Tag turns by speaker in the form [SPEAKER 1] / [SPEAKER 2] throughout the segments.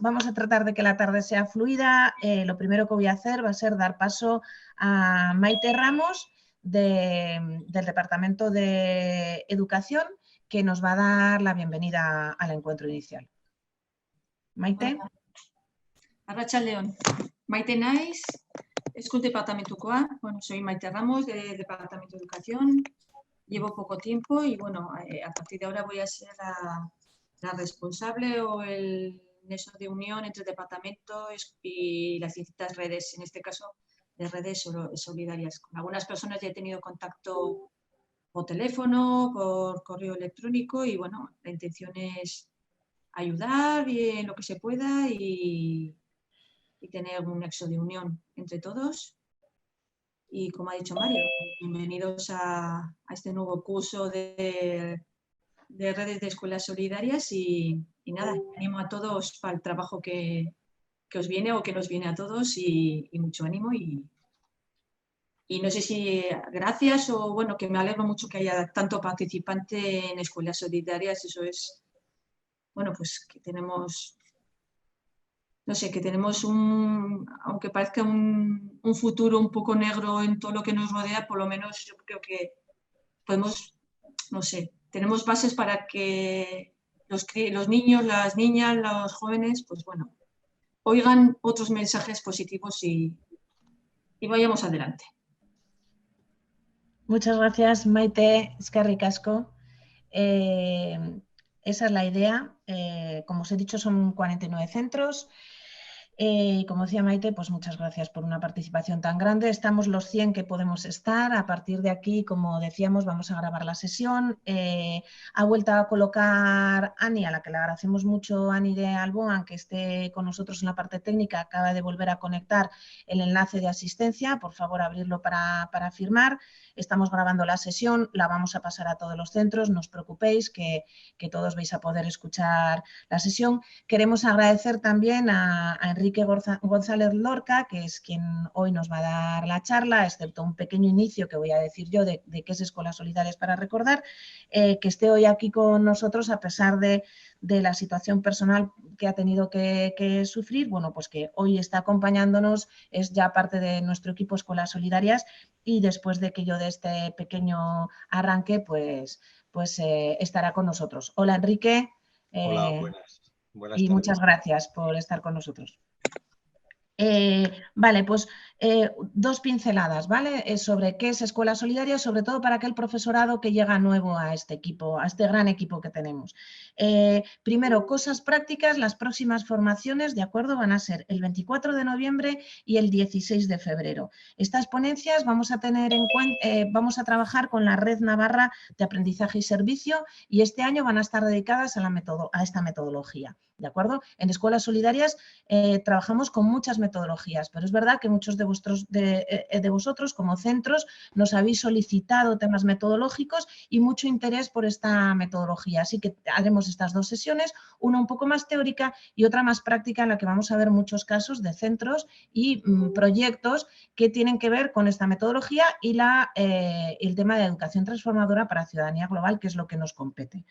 [SPEAKER 1] vamos a tratar de que la tarde sea fluida. Lo primero que voy a hacer va a ser dar paso a Maite Ramos del Departamento de Educación, que nos va a dar la bienvenida al encuentro inicial. Maite.
[SPEAKER 2] Arratsaldeon. Maite naiz, Hezkuntza Departamentukoa. Bueno, soy Maite Ramos del Departamento de Educación. Llevo poco tiempo y bueno, a partir de ahora voy a ser la responsable o el nexo de unión entre el departamento y las distintas redes, en este caso de redes solidarias. Con algunas personas ya he tenido contacto por teléfono, por correo electrónico y bueno, la intención es ayudar en lo que se pueda y tener un nexo de unión entre todos. Y como ha dicho Mario, bienvenidos a este nuevo curso de redes de escuelas solidarias y nada, animo a todos para el trabajo que os viene o que nos viene a todos y mucho ánimo y no sé si gracias o bueno, que me alegro mucho que haya tanto participante en escuelas solidarias, eso es, bueno, pues que tenemos, no sé, que tenemos aunque parezca un futuro un poco negro en todo lo que nos rodea, por lo menos yo creo que podemos, no sé, tenemos bases para que los niños, las niñas, los jóvenes, pues bueno, oigan otros mensajes positivos y vayamos adelante.
[SPEAKER 1] Muchas gracias, Maite, eskerrik asko. Esa es la idea. Como os he dicho, son 49 centros. Como decía Maite, pues muchas gracias por una participación tan grande. Estamos los 100 que podemos estar. A partir de aquí, como decíamos, vamos a grabar la sesión. Ha vuelto a colocar Ani, a la que le agradecemos mucho, Ani de Alboan, que esté con nosotros en la parte técnica. Acaba de volver a conectar el enlace de asistencia. Por favor, abrirlo para firmar. Estamos grabando la sesión, la vamos a pasar a todos los centros. No os preocupéis, que todos vais a poder escuchar la sesión. Queremos agradecer también a Enrique González Lorca, que es quien hoy nos va a dar la charla, excepto un pequeño inicio que voy a decir yo de qué es Escuelas Solidarias para recordar, que esté hoy aquí con nosotros a pesar de la situación personal que ha tenido que sufrir. Bueno, pues que hoy está acompañándonos, es ya parte de nuestro equipo Escuelas Solidarias y después de que yo dé este pequeño arranque, pues estará con nosotros. Hola, Enrique.
[SPEAKER 3] Hola, buenas
[SPEAKER 1] y
[SPEAKER 3] tardes.
[SPEAKER 1] muchas gracias por estar con nosotros. Vale, pues dos pinceladas, ¿vale? Sobre qué es Escuela Solidaria, sobre todo para aquel profesorado que llega nuevo a este equipo, a este gran equipo que tenemos. Primero, cosas prácticas, las próximas formaciones, ¿de acuerdo? Van a ser el 24 de noviembre y el 16 de febrero. Estas ponencias vamos a tener en cuenta, vamos a trabajar con la Red Navarra de Aprendizaje y Servicio y este año van a estar dedicadas a esta metodología, ¿de acuerdo? En Escuelas Solidarias trabajamos con muchas metodologías, pero es verdad que muchos de vosotros como centros nos habéis solicitado temas metodológicos y mucho interés por esta metodología. Así que haremos estas dos sesiones, una un poco más teórica y otra más práctica en la que vamos a ver muchos casos de centros y proyectos que tienen que ver con esta metodología y el tema de educación transformadora para ciudadanía global, que es lo que nos compete.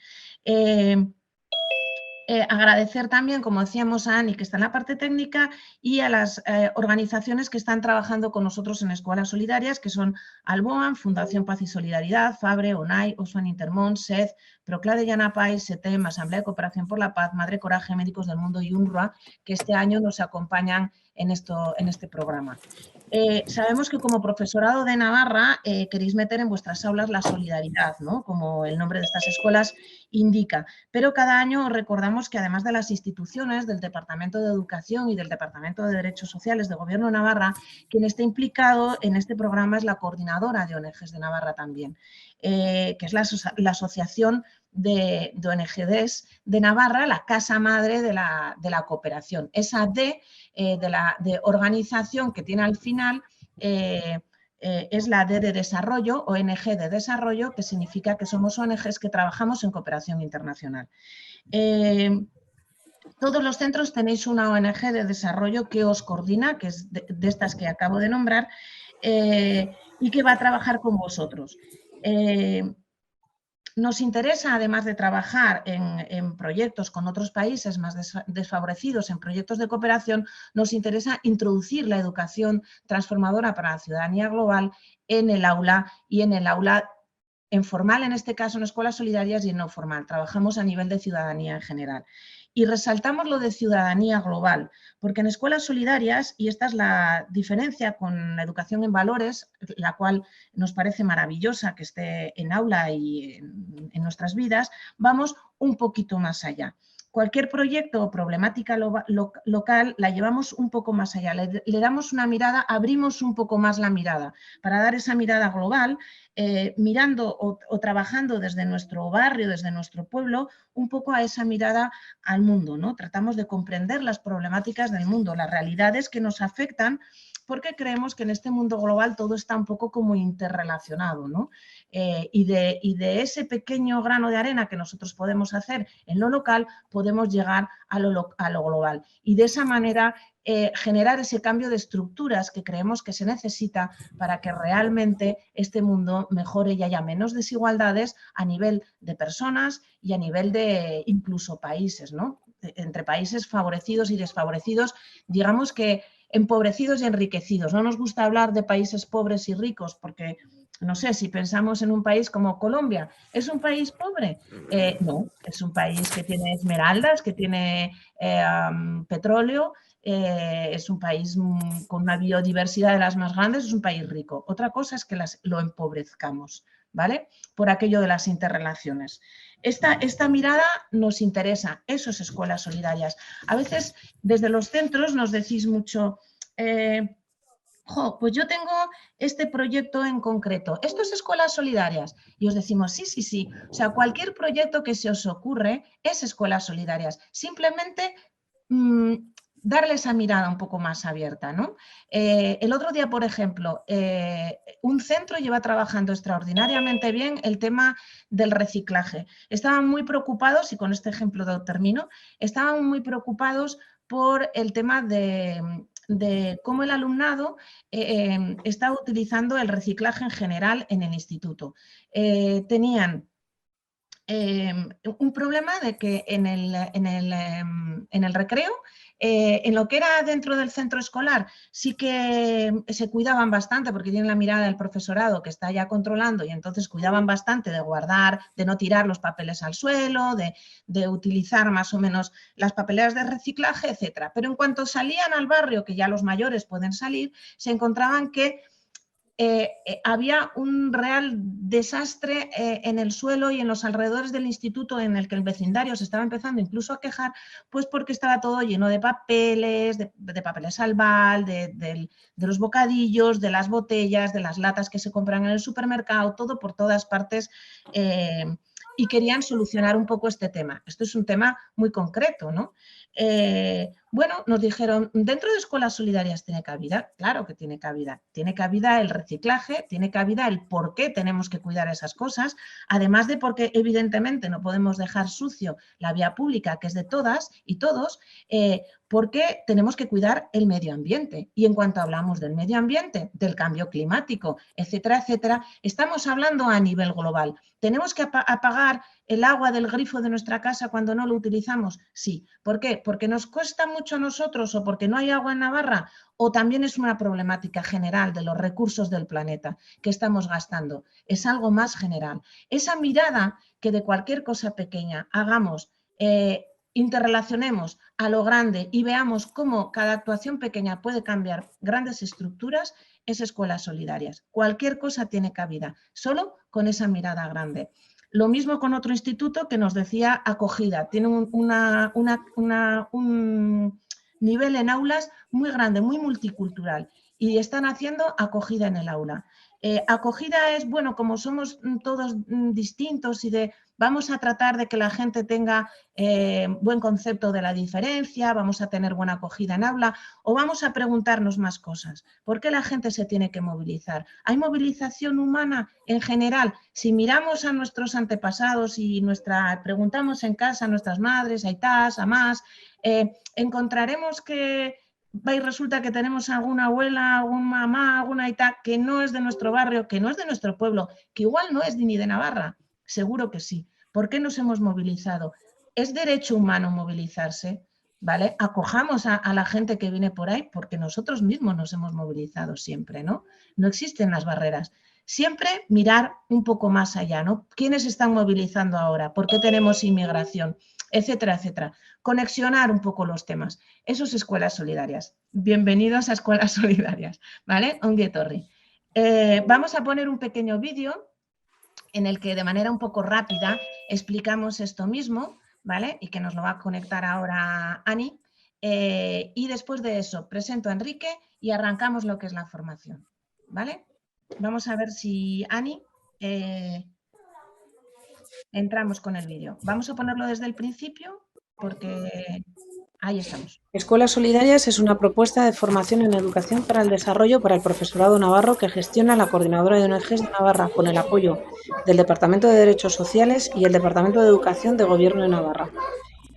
[SPEAKER 1] Agradecer también, como decíamos, a Ani, que está en la parte técnica, y a las organizaciones que están trabajando con nosotros en Escuelas Solidarias, que son Alboan, Fundación Paz y Solidaridad, Fabre, ONAI, Oxfam Intermón, SED, Proclade Yanapay, SETEM, Asamblea de Cooperación por la Paz, Madre Coraje, Médicos del Mundo y UNRWA, que este año nos acompañan en este programa. Sabemos que como profesorado de Navarra queréis meter en vuestras aulas la solidaridad, ¿no? Como el nombre de estas escuelas indica, pero cada año os recordamos que además de las instituciones, del Departamento de Educación y del Departamento de Derechos Sociales del Gobierno de Navarra, quien está implicado en este programa es la coordinadora de ONGs de Navarra también, que es la Asociación de ONGs de Navarra, la casa madre de la cooperación. Esa D de organización que tiene al final es la D de desarrollo, ONG de desarrollo, que significa que somos ONGs que trabajamos en cooperación internacional. Todos los centros tenéis una ONG de desarrollo que os coordina, que es de estas que acabo de nombrar, y que va a trabajar con vosotros. Nos interesa, además de trabajar en proyectos con otros países más desfavorecidos, en proyectos de cooperación, nos interesa introducir la educación transformadora para la ciudadanía global en el aula y en el aula en formal, en este caso en escuelas solidarias, y en no formal. Trabajamos a nivel de ciudadanía en general. Y resaltamos lo de ciudadanía global, porque en escuelas solidarias, y esta es la diferencia con la educación en valores, la cual nos parece maravillosa que esté en aula y en nuestras vidas, vamos un poquito más allá. Cualquier proyecto o problemática local la llevamos un poco más allá, le damos una mirada, abrimos un poco más la mirada para dar esa mirada global, mirando o trabajando desde nuestro barrio, desde nuestro pueblo, un poco a esa mirada al mundo, ¿no? Tratamos de comprender las problemáticas del mundo, las realidades que nos afectan, porque creemos que en este mundo global todo está un poco como interrelacionado, ¿no? Y de ese pequeño grano de arena que nosotros podemos hacer en lo local, podemos llegar a lo global. Y de esa manera generar ese cambio de estructuras que creemos que se necesita para que realmente este mundo mejore y haya menos desigualdades a nivel de personas y a nivel de incluso países, ¿no? Entre países favorecidos y desfavorecidos, digamos que empobrecidos y enriquecidos. No nos gusta hablar de países pobres y ricos porque, no sé, si pensamos en un país como Colombia, ¿es un país pobre? No, es un país que tiene esmeraldas, que tiene petróleo, es un país con una biodiversidad de las más grandes, es un país rico. Otra cosa es que lo empobrezcamos, ¿vale? Por aquello de las interrelaciones. Esta mirada nos interesa, eso es escuelas solidarias. A veces desde los centros nos decís mucho, pues yo tengo este proyecto en concreto, esto es escuelas solidarias, y os decimos sí, sí, sí, o sea, cualquier proyecto que se os ocurre es escuelas solidarias, simplemente darle esa mirada un poco más abierta, ¿no? El otro día, por ejemplo, un centro lleva trabajando extraordinariamente bien el tema del reciclaje. Estaban muy preocupados, y con este ejemplo termino, estaban muy preocupados por el tema de cómo el alumnado está utilizando el reciclaje en general en el instituto. Tenían un problema de que en el recreo, en lo que era dentro del centro escolar, sí que se cuidaban bastante porque tienen la mirada del profesorado que está ya controlando, y entonces cuidaban bastante de guardar, de no tirar los papeles al suelo, de utilizar más o menos las papeleras de reciclaje, etc. Pero en cuanto salían al barrio, que ya los mayores pueden salir, se encontraban que había un real desastre en el suelo y en los alrededores del instituto, en el que el vecindario se estaba empezando incluso a quejar, pues porque estaba todo lleno de papeles, de papeles albal, de los bocadillos, de las botellas, de las latas que se compran en el supermercado, todo por todas partes. Y querían solucionar un poco este tema. Esto es un tema muy concreto, ¿no? Bueno, nos dijeron, ¿dentro de escuelas solidarias tiene cabida? Claro que tiene cabida. Tiene cabida el reciclaje, tiene cabida el por qué tenemos que cuidar esas cosas, además de porque evidentemente no podemos dejar sucio la vía pública, que es de todas y todos, porque tenemos que cuidar el medio ambiente. Y en cuanto hablamos del medio ambiente, del cambio climático, etcétera, etcétera, estamos hablando a nivel global. ¿Tenemos que apagar el agua del grifo de nuestra casa cuando no lo utilizamos? Sí. ¿Por qué? ¿Porque nos cuesta mucho a nosotros o porque no hay agua en Navarra? ¿O también es una problemática general de los recursos del planeta que estamos gastando? Es algo más general. Esa mirada que de cualquier cosa pequeña hagamos, interrelacionemos a lo grande y veamos cómo cada actuación pequeña puede cambiar grandes estructuras, es escuelas solidarias. Cualquier cosa tiene cabida, solo con esa mirada grande. Lo mismo con otro instituto que nos decía acogida. Tiene un nivel en aulas muy grande, muy multicultural, y están haciendo acogida en el aula. Acogida es, bueno, como somos todos distintos y vamos a tratar de que la gente tenga buen concepto de la diferencia, vamos a tener buena acogida en aula, o vamos a preguntarnos más cosas. ¿Por qué la gente se tiene que movilizar? ¿Hay movilización humana en general? Si miramos a nuestros antepasados y preguntamos en casa a nuestras madres, a aitás, a más, encontraremos que y resulta que tenemos alguna abuela, alguna mamá, alguna aitá que no es de nuestro barrio, que no es de nuestro pueblo, que igual no es ni de Navarra, Seguro que sí. ¿Por qué nos hemos movilizado? Es derecho humano movilizarse, ¿vale? Acojamos a la gente que viene por ahí porque nosotros mismos nos hemos movilizado siempre, ¿no? No existen las barreras. Siempre mirar un poco más allá, ¿no? ¿Quiénes están movilizando ahora? ¿Por qué tenemos inmigración? Etcétera, etcétera. Conexionar un poco los temas. Eso es Escuelas Solidarias. Bienvenidos a Escuelas Solidarias, ¿vale? Ongi etorri. Vamos a poner un pequeño vídeo en el que de manera un poco rápida explicamos esto mismo, ¿vale? Y que nos lo va a conectar ahora Ani. Y después de eso presento a Enrique y arrancamos lo que es la formación, ¿vale? Vamos a ver si Ani entramos con el vídeo. Vamos a ponerlo desde el principio porque ahí estamos.
[SPEAKER 4] Escuelas Solidarias es una propuesta de formación en educación para el desarrollo para el profesorado navarro que gestiona la Coordinadora de ONGs de Navarra con el apoyo del Departamento de Derechos Sociales y el Departamento de Educación de Gobierno de Navarra.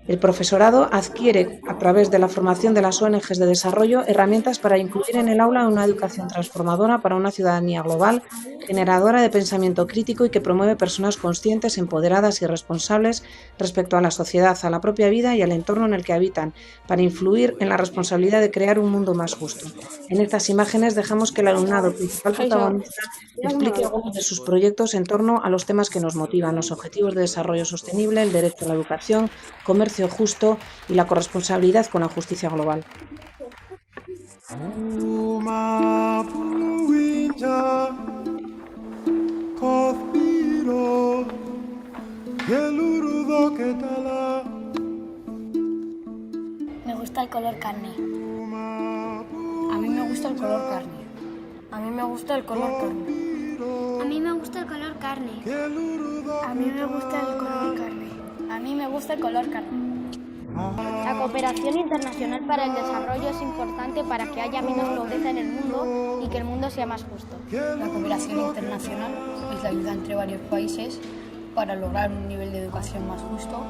[SPEAKER 4] El profesorado adquiere, a través de la formación de las ONGs de desarrollo, herramientas para incluir en el aula una educación transformadora para una ciudadanía global, generadora de pensamiento crítico y que promueve personas conscientes, empoderadas y responsables respecto a la sociedad, a la propia vida y al entorno en el que habitan, para influir en la responsabilidad de crear un mundo más justo. En estas imágenes dejamos que el alumnado principal protagonista explique algunos de sus proyectos en torno a los temas que nos motivan, los objetivos de desarrollo sostenible, el derecho a la educación, comercio justo y la corresponsabilidad con la justicia global.
[SPEAKER 5] Me gusta el color carne. A mí me gusta el color carne. A mí me gusta el color carne.
[SPEAKER 6] A mí me gusta el color carne.
[SPEAKER 5] A mí me gusta el color carne. A mí me gusta el color carne.
[SPEAKER 6] La cooperación internacional para el desarrollo es importante para que haya menos pobreza en el mundo y que el mundo sea más justo.
[SPEAKER 5] La cooperación internacional es la ayuda entre varios países para lograr un nivel de educación más justo.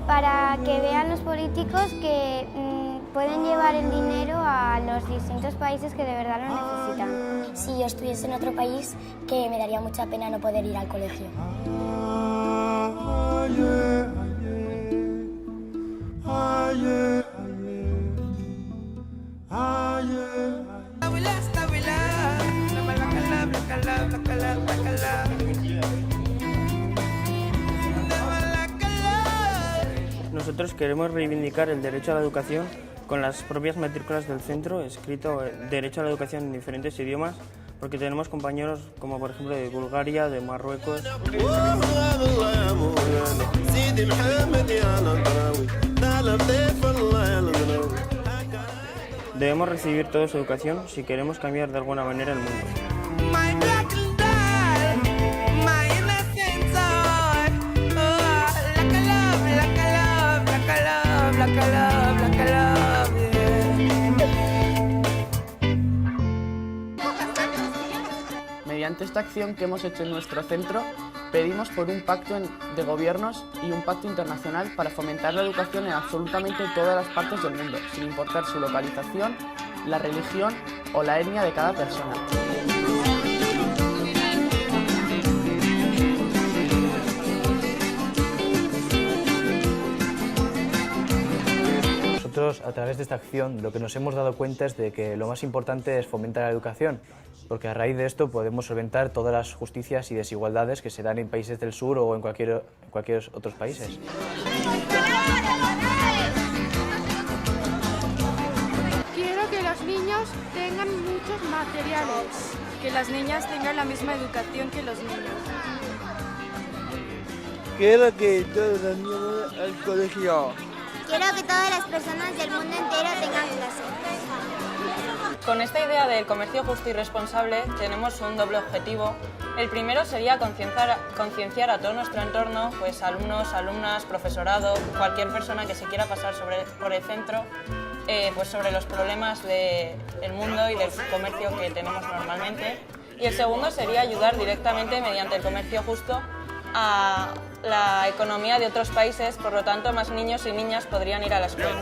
[SPEAKER 6] Para que vean los políticos que pueden llevar el dinero a los distintos países que de verdad lo necesitan.
[SPEAKER 7] Si yo estuviese en otro país, que me daría mucha pena no poder ir al colegio.
[SPEAKER 8] Nosotros queremos reivindicar el derecho a la educación con las propias matrículas del centro, escrito derecho a la educación en diferentes idiomas, porque tenemos compañeros como por ejemplo de Bulgaria, de Marruecos. Debemos recibir todos educación si queremos cambiar de alguna manera el mundo.
[SPEAKER 9] Mediante esta acción que hemos hecho en nuestro centro, pedimos por un pacto de gobiernos y un pacto internacional para fomentar la educación en absolutamente todas las partes del mundo, sin importar su localización, la religión o la etnia de cada persona.
[SPEAKER 10] Nosotros, a través de esta acción, lo que nos hemos dado cuenta es de que lo más importante es fomentar la educación, porque a raíz de esto podemos solventar todas las justicias y desigualdades que se dan en países del sur o en cualquier otros países.
[SPEAKER 11] Quiero que los niños tengan muchos materiales.
[SPEAKER 12] Que las niñas tengan la misma educación que los niños.
[SPEAKER 13] Quiero que todos los niños vayan al colegio.
[SPEAKER 14] Quiero que todas las personas del mundo entero tengan clase.
[SPEAKER 12] Con esta idea del comercio justo y responsable tenemos un doble objetivo. El primero sería concienciar a todo nuestro entorno, pues alumnos, alumnas, profesorado, cualquier persona que se quiera pasar por el centro, pues sobre los problemas del mundo y del comercio que tenemos normalmente. Y el segundo sería ayudar directamente mediante el comercio justo a la economía de otros países, por lo tanto más niños y niñas podrían ir a la escuela.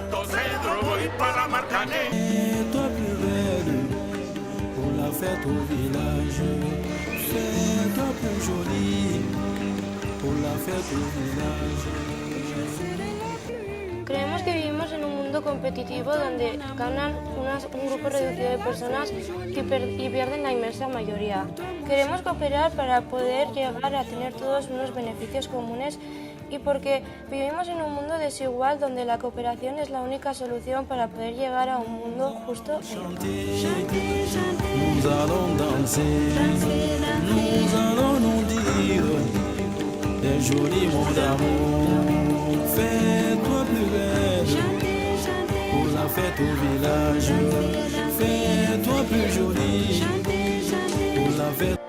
[SPEAKER 5] Creemos que vivimos en un mundo competitivo donde ganan un grupo reducido de personas y pierden la inmensa mayoría. Queremos cooperar para poder llegar a tener todos unos beneficios comunes y porque vivimos en un mundo desigual donde la cooperación es la única solución para poder llegar a un mundo justo e igual.
[SPEAKER 15] Nous allons danser, nous allons nous dire des jolis mots d'amour. Fais-toi plus belle pour la fête au village. Fais-toi plus jolie pour la fête.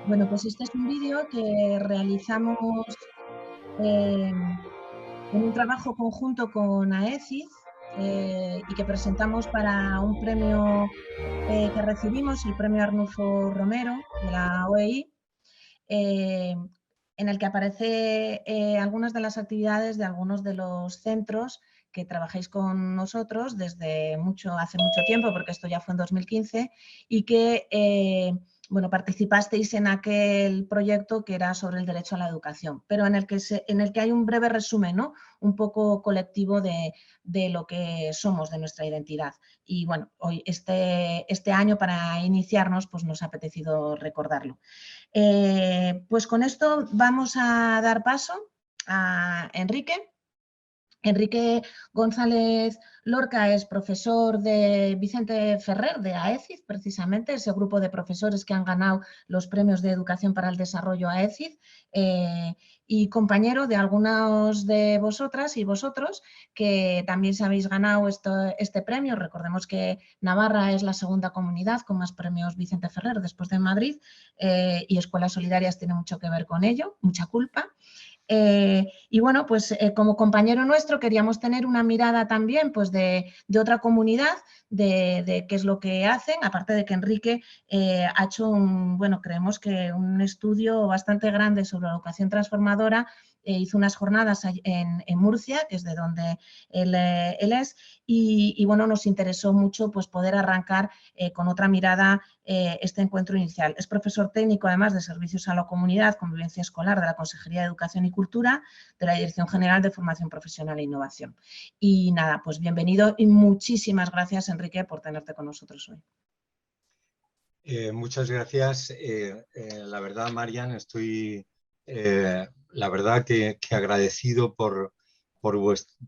[SPEAKER 1] Bueno, pues este es un vídeo que realizamos en un trabajo conjunto con AECID y que presentamos para un premio que recibimos, el premio Arnulfo Romero de la OEI, en el que aparece algunas de las actividades de algunos de los centros que trabajáis con nosotros desde hace mucho tiempo, porque esto ya fue en 2015, y que bueno, participasteis en aquel proyecto que era sobre el derecho a la educación, pero en el que hay un breve resumen, ¿no? Un poco colectivo de lo que somos, de nuestra identidad. Y bueno, hoy este año para iniciarnos pues nos ha apetecido recordarlo. Pues con esto vamos a dar paso a Enrique. Enrique González Lorca es profesor de Vicente Ferrer, de AECID, precisamente, ese grupo de profesores que han ganado los premios de educación para el desarrollo AECID, y compañero de algunos de vosotras y vosotros que también se habéis ganado este premio. Recordemos que Navarra es la segunda comunidad con más premios Vicente Ferrer después de Madrid, y Escuelas Solidarias tiene mucho que ver con ello, mucha culpa. Y bueno, pues como compañero nuestro queríamos tener una mirada también pues de otra comunidad, de qué es lo que hacen, aparte de que Enrique ha hecho creemos que un estudio bastante grande sobre la educación transformadora. Hizo unas jornadas en Murcia, que es de donde él es, y bueno, nos interesó mucho pues, poder arrancar con otra mirada este encuentro inicial. Es profesor técnico, además, de Servicios a la Comunidad, Convivencia Escolar de la Consejería de Educación y Cultura, de la Dirección General de Formación Profesional e Innovación. Y nada, pues bienvenido y muchísimas gracias, Enrique, por tenerte con nosotros hoy.
[SPEAKER 3] Muchas gracias. La verdad, Marian, estoy... la verdad que agradecido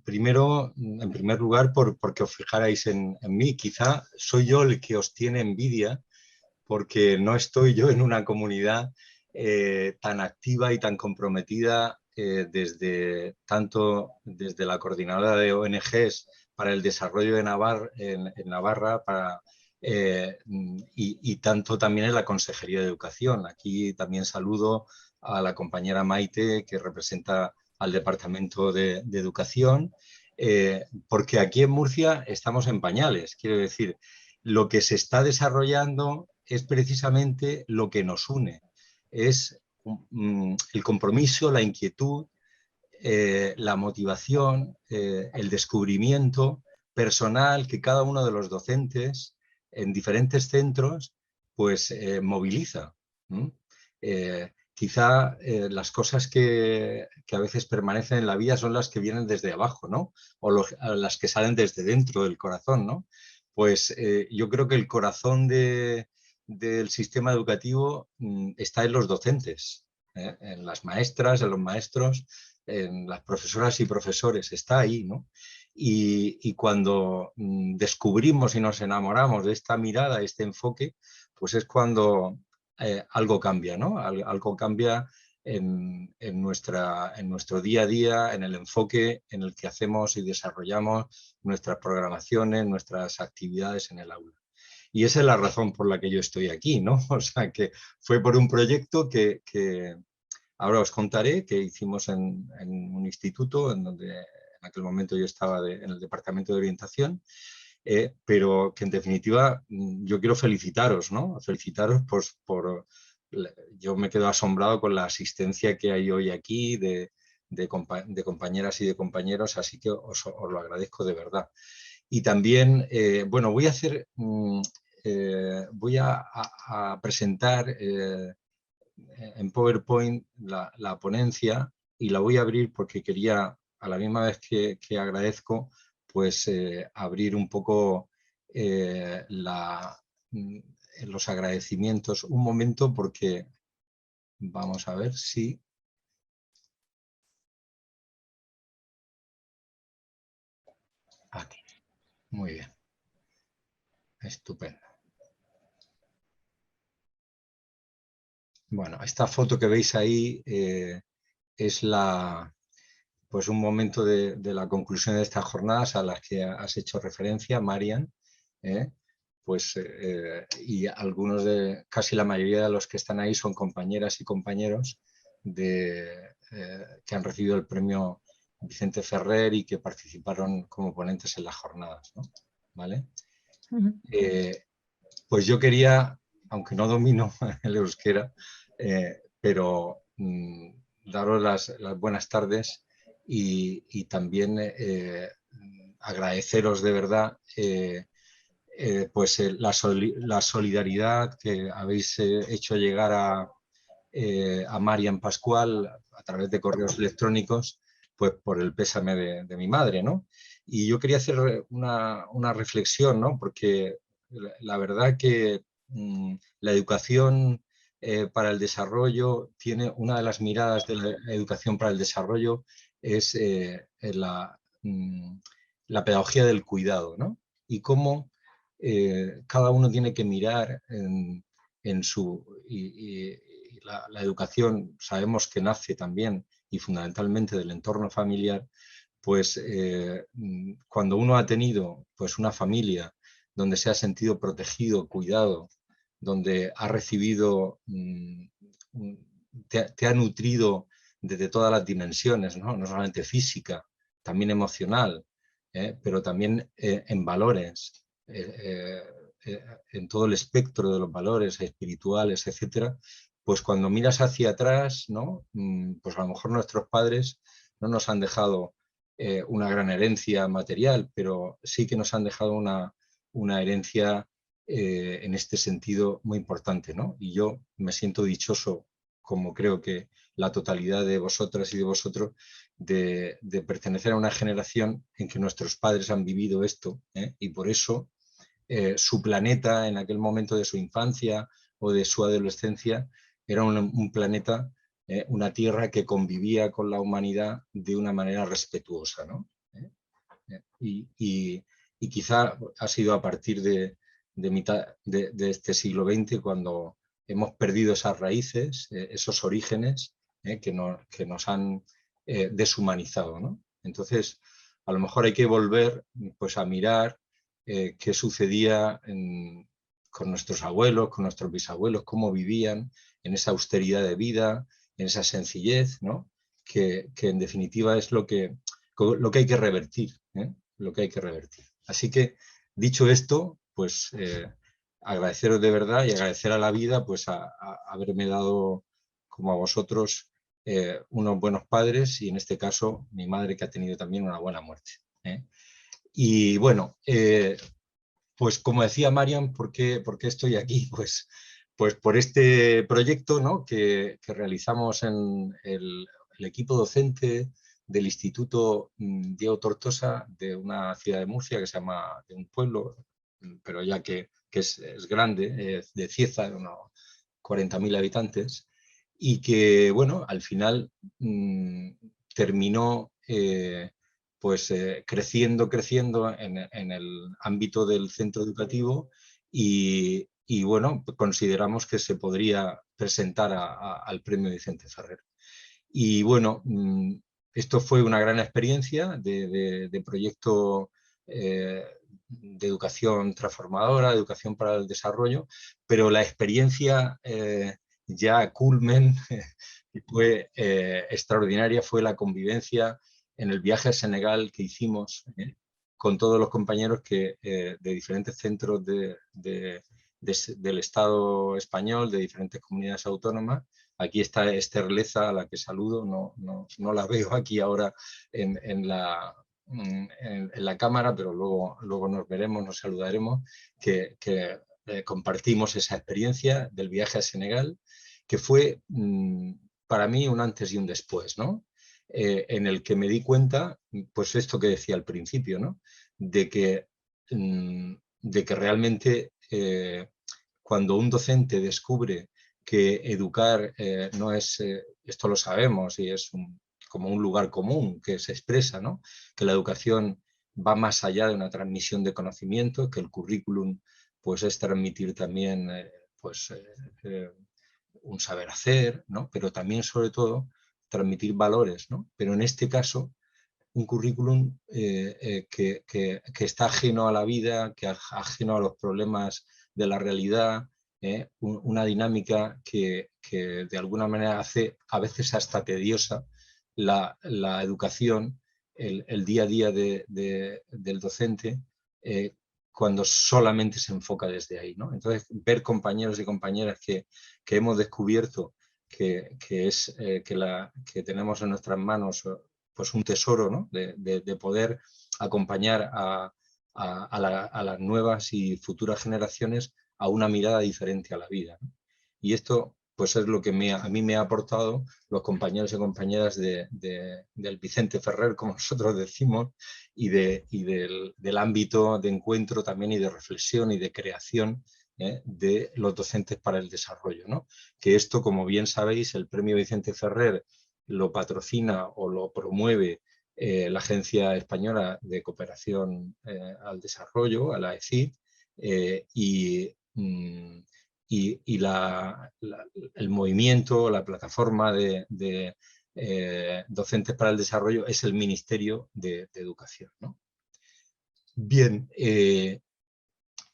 [SPEAKER 3] primero, en primer lugar, porque os fijarais en mí. Quizá soy yo el que os tiene envidia porque no estoy yo en una comunidad tan activa y tan comprometida tanto desde la Coordinadora de ONGs para el Desarrollo de en Navarra y tanto también en la Consejería de Educación. Aquí también saludo a la compañera Maite, que representa al Departamento de Educación, porque aquí en Murcia estamos en pañales. Quiero decir, lo que se está desarrollando es precisamente lo que nos une. Es el compromiso, la inquietud, la motivación, el descubrimiento personal que cada uno de los docentes en diferentes centros pues moviliza. Quizá las cosas que a veces permanecen en la vida son las que vienen desde abajo, ¿no? O las que salen desde dentro del corazón, ¿no? Pues yo creo que el corazón del sistema educativo está en los docentes, en las maestras, en los maestros, en las profesoras y profesores, está ahí, ¿no? Y cuando descubrimos y nos enamoramos de esta mirada, este enfoque, pues es cuando algo cambia, ¿no? Algo cambia en nuestro día a día, en el enfoque en el que hacemos y desarrollamos nuestras programaciones, nuestras actividades en el aula. Y esa es la razón por la que yo estoy aquí, ¿no? O sea, que fue por un proyecto que ahora os contaré, que hicimos en un instituto en donde en aquel momento yo estaba en el Departamento de Orientación, pero que en definitiva yo quiero felicitaros, ¿no? Felicitaros yo me quedo asombrado con la asistencia que hay hoy aquí de compañeras y de compañeros, así que os lo agradezco de verdad. Y también, bueno, voy a hacer voy a presentar en PowerPoint la ponencia y la voy a abrir porque quería, a la misma vez que agradezco, pues abrir un poco los agradecimientos. Un momento, porque vamos a ver si... Aquí. Muy bien. Estupendo. Bueno, esta foto que veis ahí es pues un momento de la conclusión de estas jornadas a las que has hecho referencia, Marian. Pues, y algunos casi la mayoría de los que están ahí son compañeras y compañeros que han recibido el premio Vicente Ferrer y que participaron como ponentes en las jornadas, ¿no? ¿Vale? Pues yo quería, aunque no domino el euskera, pero daros las buenas tardes y también agradeceros de verdad pues la solidaridad que habéis hecho llegar a Marian Pascual a través de correos electrónicos, pues por el pésame de mi madre, ¿no? Y yo quería hacer una reflexión, ¿no? Porque la verdad que la educación para el desarrollo tiene una de las miradas de la educación para el desarrollo es la pedagogía del cuidado, ¿no? Y cómo cada uno tiene que mirar en su... la educación sabemos que nace también y fundamentalmente del entorno familiar, pues cuando uno ha tenido pues una familia donde se ha sentido protegido, cuidado, donde ha recibido, te ha nutrido desde todas las dimensiones, ¿no? No solamente física, también emocional, pero también en valores, en todo el espectro de los valores espirituales, etcétera, pues cuando miras hacia atrás, ¿no? Pues a lo mejor nuestros padres no nos han dejado una gran herencia material, pero sí que nos han dejado una herencia en este sentido muy importante, ¿no? Y yo me siento dichoso, como creo que la totalidad de vosotras y de vosotros, de pertenecer a una generación en que nuestros padres han vivido esto, y por eso su planeta en aquel momento de su infancia o de su adolescencia era un planeta, una tierra que convivía con la humanidad de una manera respetuosa, ¿no? Y quizá ha sido a partir de mitad de este siglo XX cuando hemos perdido esas raíces, esos orígenes que nos han deshumanizado, ¿no? Entonces, a lo mejor hay que volver pues, a mirar qué sucedía con nuestros abuelos, con nuestros bisabuelos, cómo vivían en esa austeridad de vida, en esa sencillez, ¿no? Que en definitiva es lo que hay que revertir, lo que hay que revertir. Así que, dicho esto, pues agradeceros de verdad y agradecer a la vida pues a haberme dado, como a vosotros, unos buenos padres y en este caso mi madre que ha tenido también una buena muerte. Y bueno, pues como decía Marian, ¿por qué estoy aquí? Pues por este proyecto, ¿no? que realizamos en el equipo docente del Instituto Diego Tortosa de una ciudad de Murcia que se llama, de un pueblo, pero ya que es grande, de Cieza, de unos 40.000 habitantes, y que, bueno, al final terminó pues creciendo en el ámbito del centro educativo y bueno, consideramos que se podría presentar al premio Vicente Ferrer. Y bueno, esto fue una gran experiencia de proyecto de educación transformadora, de educación para el desarrollo, pero la experiencia ya culmen y fue extraordinaria, fue la convivencia en el viaje a Senegal que hicimos con todos los compañeros de diferentes centros del Estado español, de diferentes comunidades autónomas. Aquí está Esther Leza, a la que saludo, no la veo aquí ahora en la cámara, pero luego nos veremos, nos saludaremos, que compartimos esa experiencia del viaje a Senegal, que fue para mí un antes y un después, ¿no? En el que me di cuenta, pues esto que decía al principio, ¿no? De que realmente cuando un docente descubre que educar no es, esto lo sabemos y es como un lugar común que se expresa, ¿no? Que la educación va más allá de una transmisión de conocimiento, que el currículum pues, es transmitir también un saber hacer, ¿no? Pero también, sobre todo, transmitir valores, ¿no? Pero en este caso, un currículum que está ajeno a la vida, que ajeno a los problemas de la realidad, una dinámica que de alguna manera hace a veces hasta tediosa la educación, el día a día del docente, cuando solamente se enfoca desde ahí, ¿no? Entonces, ver compañeros y compañeras que hemos descubierto que tenemos en nuestras manos pues un tesoro, ¿no? de poder acompañar a las nuevas y futuras generaciones a una mirada diferente a la vida, ¿no? Y esto pues es lo que a mí me ha aportado los compañeros y compañeras del Vicente Ferrer, como nosotros decimos, y del ámbito de encuentro también y de reflexión y de creación de los docentes para el desarrollo, ¿no? Que esto, como bien sabéis, el premio Vicente Ferrer lo patrocina o lo promueve la Agencia Española de Cooperación al Desarrollo, a la ECID, y el movimiento, la plataforma de docentes para el desarrollo es el Ministerio de Educación, ¿no? Bien,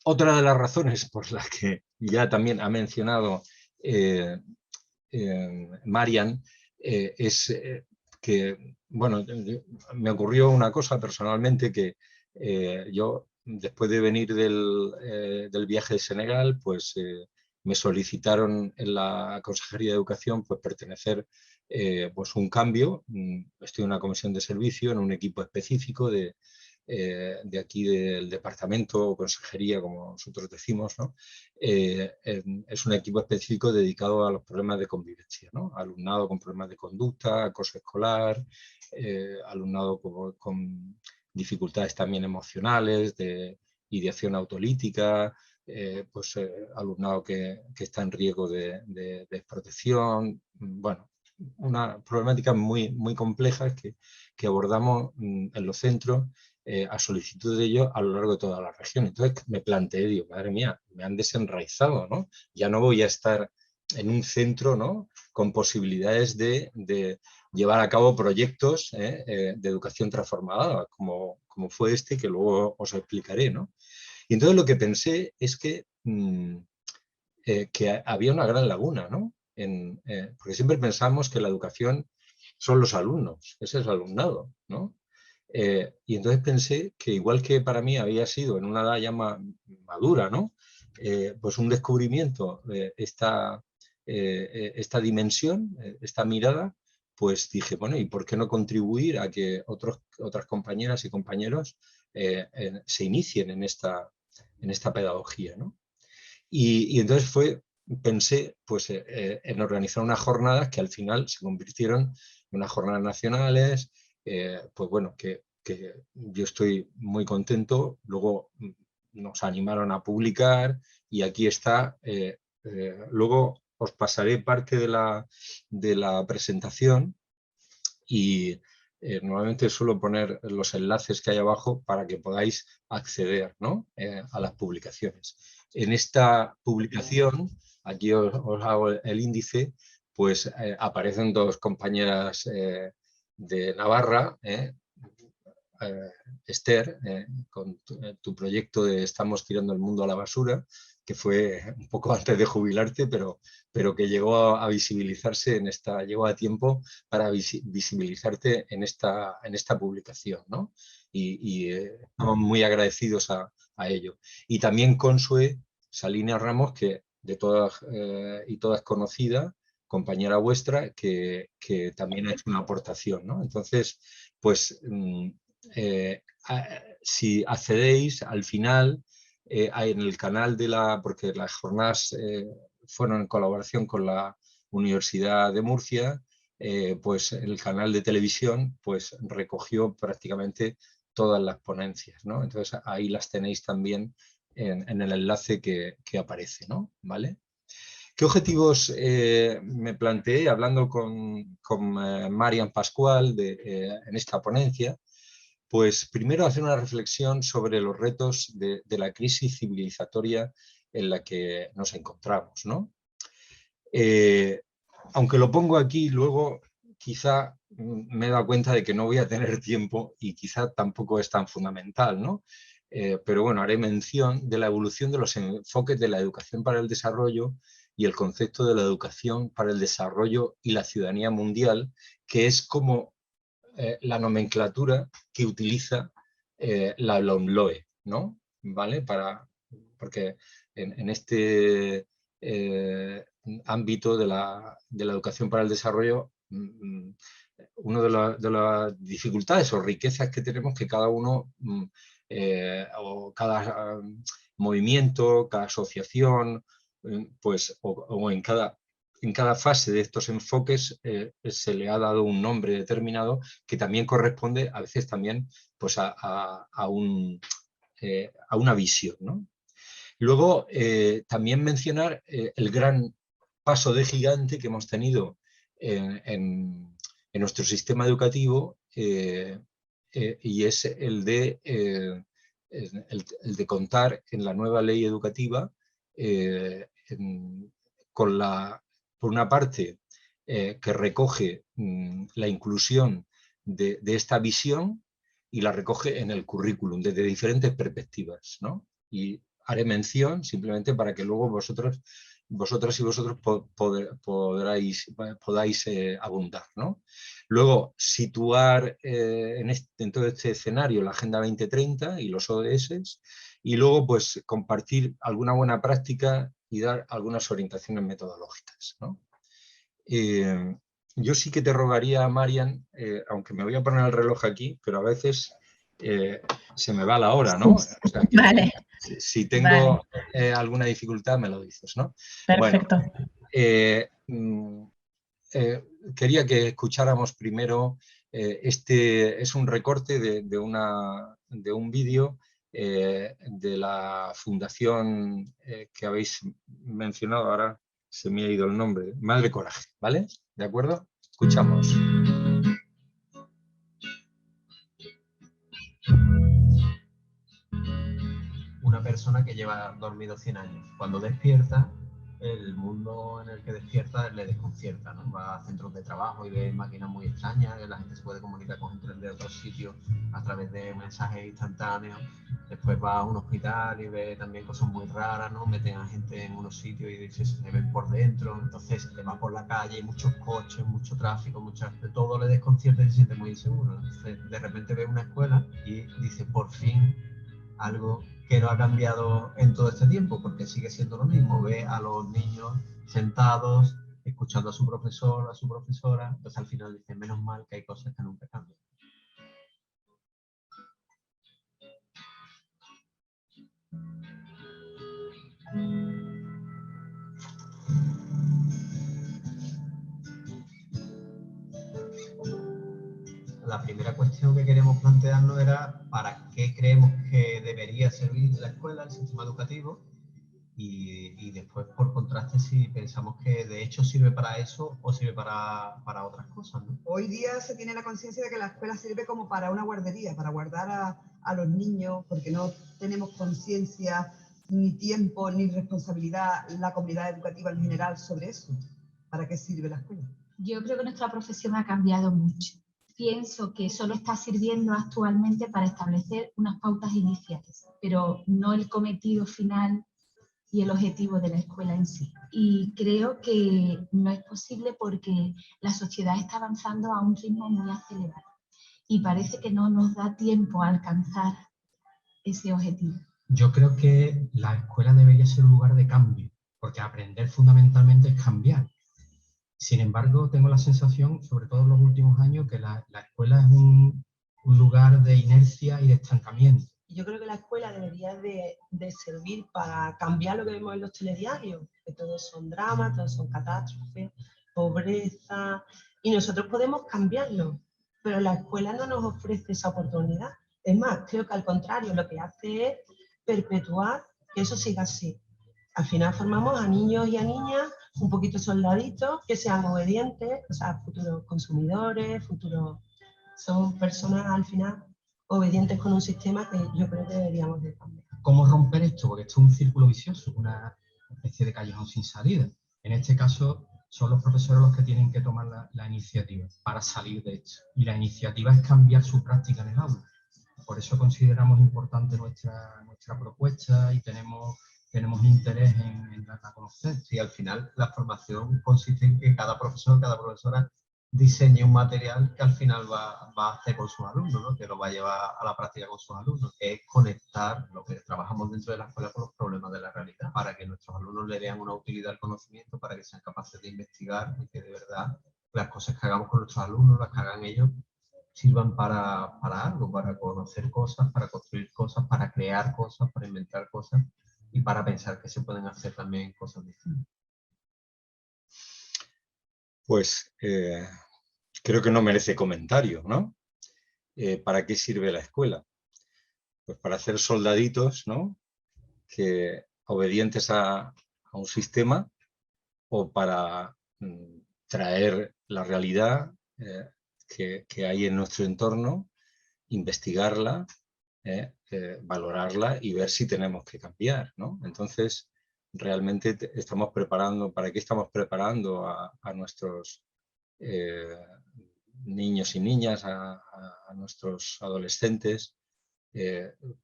[SPEAKER 3] otra de las razones por las que ya también ha mencionado Marian es que, bueno, me ocurrió una cosa personalmente que yo, después de venir del viaje de Senegal, pues me solicitaron en la Consejería de Educación pues pertenecer pues un cambio. Estoy en una comisión de servicio, en un equipo específico de aquí del departamento o consejería, como nosotros decimos, ¿no? Es un equipo específico dedicado a los problemas de convivencia, ¿no? Alumnado con problemas de conducta, acoso escolar, alumnado con dificultades también emocionales, de ideación autolítica, alumnado que está en riesgo de desprotección. Bueno, una problemática muy, muy compleja que abordamos en los centros a solicitud de ellos a lo largo de toda la región. Entonces me planteé, digo, madre mía, me han desenraizado, ¿no? Ya no voy a estar en un centro, ¿no? Con posibilidades de llevar a cabo proyectos de educación transformadora, como fue este, que luego os explicaré, ¿no? Y entonces lo que pensé es que había una gran laguna, ¿no? Porque siempre pensamos que la educación son los alumnos, ese es el alumnado, ¿no? Y entonces pensé que igual que para mí había sido en una edad ya madura, ¿no? Pues un descubrimiento de esta dimensión, esta mirada, pues dije, bueno, ¿y por qué no contribuir a que otras compañeras y compañeros se inicien en esta pedagogía, ¿no? Y entonces pensé pues, en organizar unas jornadas que al final se convirtieron en unas jornadas nacionales, pues bueno, que yo estoy muy contento. Luego nos animaron a publicar y aquí está. Luego os pasaré parte de la presentación y normalmente suelo poner los enlaces que hay abajo para que podáis acceder, ¿no? A las publicaciones. En esta publicación, aquí os hago el índice, pues aparecen dos compañeras de Navarra, Esther, con tu proyecto de Estamos tirando el mundo a la basura, que fue un poco antes de jubilarte, pero que llegó a visibilizarse llegó a tiempo para visibilizarte en esta publicación, ¿no? Y estamos muy agradecidos a ello. Y también Consue Salina Ramos, que de todas y todas conocida, compañera vuestra, que también ha hecho una aportación, ¿no? Entonces, pues si accedéis al final, en el canal porque las jornadas fueron en colaboración con la Universidad de Murcia, pues el canal de televisión pues recogió prácticamente todas las ponencias, ¿no? Entonces ahí las tenéis también en el enlace que aparece, ¿no? ¿Vale? ¿Qué objetivos me planteé hablando con Marian Pascual en esta ponencia? Pues primero hacer una reflexión sobre los retos de la crisis civilizatoria en la que nos encontramos, ¿no? Aunque lo pongo aquí, luego quizá me he dado cuenta de que no voy a tener tiempo y quizá tampoco es tan fundamental, ¿no? Pero bueno, haré mención de la evolución de los enfoques de la educación para el desarrollo y el concepto de la educación para el desarrollo y la ciudadanía mundial, que es como la nomenclatura que utiliza la LOMLOE, ¿no? ¿Vale? Porque en este ámbito de la educación para el desarrollo, una de las dificultades o riquezas que tenemos que cada uno o cada movimiento, cada asociación, pues, o en cada fase de estos enfoques se le ha dado un nombre determinado que también corresponde a veces también pues, a una visión, ¿no? Luego también mencionar el gran paso de gigante que hemos tenido en nuestro sistema educativo y es el de contar en la nueva ley educativa por una parte, que recoge la inclusión de esta visión y la recoge en el currículum desde diferentes perspectivas, ¿no? Y haré mención simplemente para que luego vosotras y vosotros podáis abundar, ¿no? Luego, situar en todo este escenario la Agenda 2030 y los ODS, y luego pues compartir alguna buena práctica y dar algunas orientaciones metodológicas, ¿no? Yo sí que te rogaría, Marian, aunque me voy a poner el reloj aquí, pero a veces se me va la hora, ¿no? O sea que,
[SPEAKER 1] vale.
[SPEAKER 3] Si tengo alguna dificultad me lo dices, ¿no?
[SPEAKER 1] Perfecto.
[SPEAKER 3] Bueno, quería que escucháramos primero, es un recorte de un vídeo de la fundación que habéis mencionado, ahora se me ha ido el nombre, Madre Coraje, ¿vale? ¿De acuerdo? Escuchamos.
[SPEAKER 16] Una persona que lleva dormido 100 años, cuando despierta, el mundo en el que despierta le desconcierta, ¿no? Va a centros de trabajo y ve máquinas muy extrañas, que la gente se puede comunicar con gente de otros sitios a través de mensajes instantáneos. Después va a un hospital y ve también cosas muy raras, ¿no? Meten a gente en unos sitios y dice, se ven por dentro. Entonces le va por la calle, muchos coches, mucho tráfico, todo le desconcierta y se siente muy inseguro, ¿no? Entonces de repente ve una escuela y dice, por fin algo que no ha cambiado en todo este tiempo, porque sigue siendo lo mismo. Ve a los niños sentados, escuchando a su profesor, a su profesora, entonces al final dice, menos mal que hay cosas que nunca cambian. La primera cuestión que queremos plantearnos era para qué creemos que debería servir la escuela, el sistema educativo, y después por contraste si pensamos que de hecho sirve para eso o sirve para otras cosas, ¿no?
[SPEAKER 17] Hoy día se tiene la conciencia de que la escuela sirve como para una guardería, para guardar a los niños, porque no tenemos conciencia, ni tiempo, ni responsabilidad la comunidad educativa en general sobre eso. ¿Para qué sirve la escuela?
[SPEAKER 18] Yo creo que nuestra profesión ha cambiado mucho. Pienso que solo está sirviendo actualmente para establecer unas pautas iniciales, pero no el cometido final y el objetivo de la escuela en sí. Y creo que no es posible porque la sociedad está avanzando a un ritmo muy acelerado y parece que no nos da tiempo a alcanzar ese objetivo.
[SPEAKER 16] Yo creo que la escuela debería ser un lugar de cambio, porque aprender fundamentalmente es cambiar. Sin embargo, tengo la sensación, sobre todo en los últimos años, que la escuela es un lugar de inercia y de estancamiento.
[SPEAKER 19] Y yo creo que la escuela debería de servir para cambiar lo que vemos en los telediarios, que todos son dramas, todos son catástrofes, pobreza, y nosotros podemos cambiarlo, pero la escuela no nos ofrece esa oportunidad. Es más, creo que al contrario, lo que hace es perpetuar que eso siga así. Al final formamos a niños y a niñas un poquito soldaditos, que sean obedientes, o sea, futuros consumidores, son personas al final obedientes con un sistema que yo creo que deberíamos de cambiar.
[SPEAKER 16] ¿Cómo romper esto? Porque esto es un círculo vicioso, una especie de callejón sin salida. En este caso, son los profesores los que tienen que tomar la iniciativa para salir de esto. Y la iniciativa es cambiar su práctica en el aula. Por eso consideramos importante nuestra propuesta y tenemos interés en darla a conocer.
[SPEAKER 3] Sí, al final la formación consiste en que cada profesor, cada profesora diseñe un material que al final va a hacer con sus alumnos, ¿no? Que lo va a llevar a la práctica con sus alumnos, que es conectar lo que trabajamos dentro de la escuela con los problemas de la realidad, para que nuestros alumnos le vean una utilidad al conocimiento, para que sean capaces de investigar y que de verdad las cosas que hagamos con nuestros alumnos, las que hagan ellos, sirvan para algo, para conocer cosas, para construir cosas, para crear cosas, para inventar cosas y para pensar que se pueden hacer también cosas distintas.
[SPEAKER 20] Pues creo que no merece comentario, ¿no? ¿Para qué sirve la escuela? Pues para hacer soldaditos, ¿no? Obedientes a un sistema, o para traer la realidad que hay en nuestro entorno, investigarla, valorarla y ver si tenemos que cambiar, ¿no? Entonces, realmente estamos preparando, ¿para qué estamos preparando a nuestros niños y niñas, a nuestros adolescentes?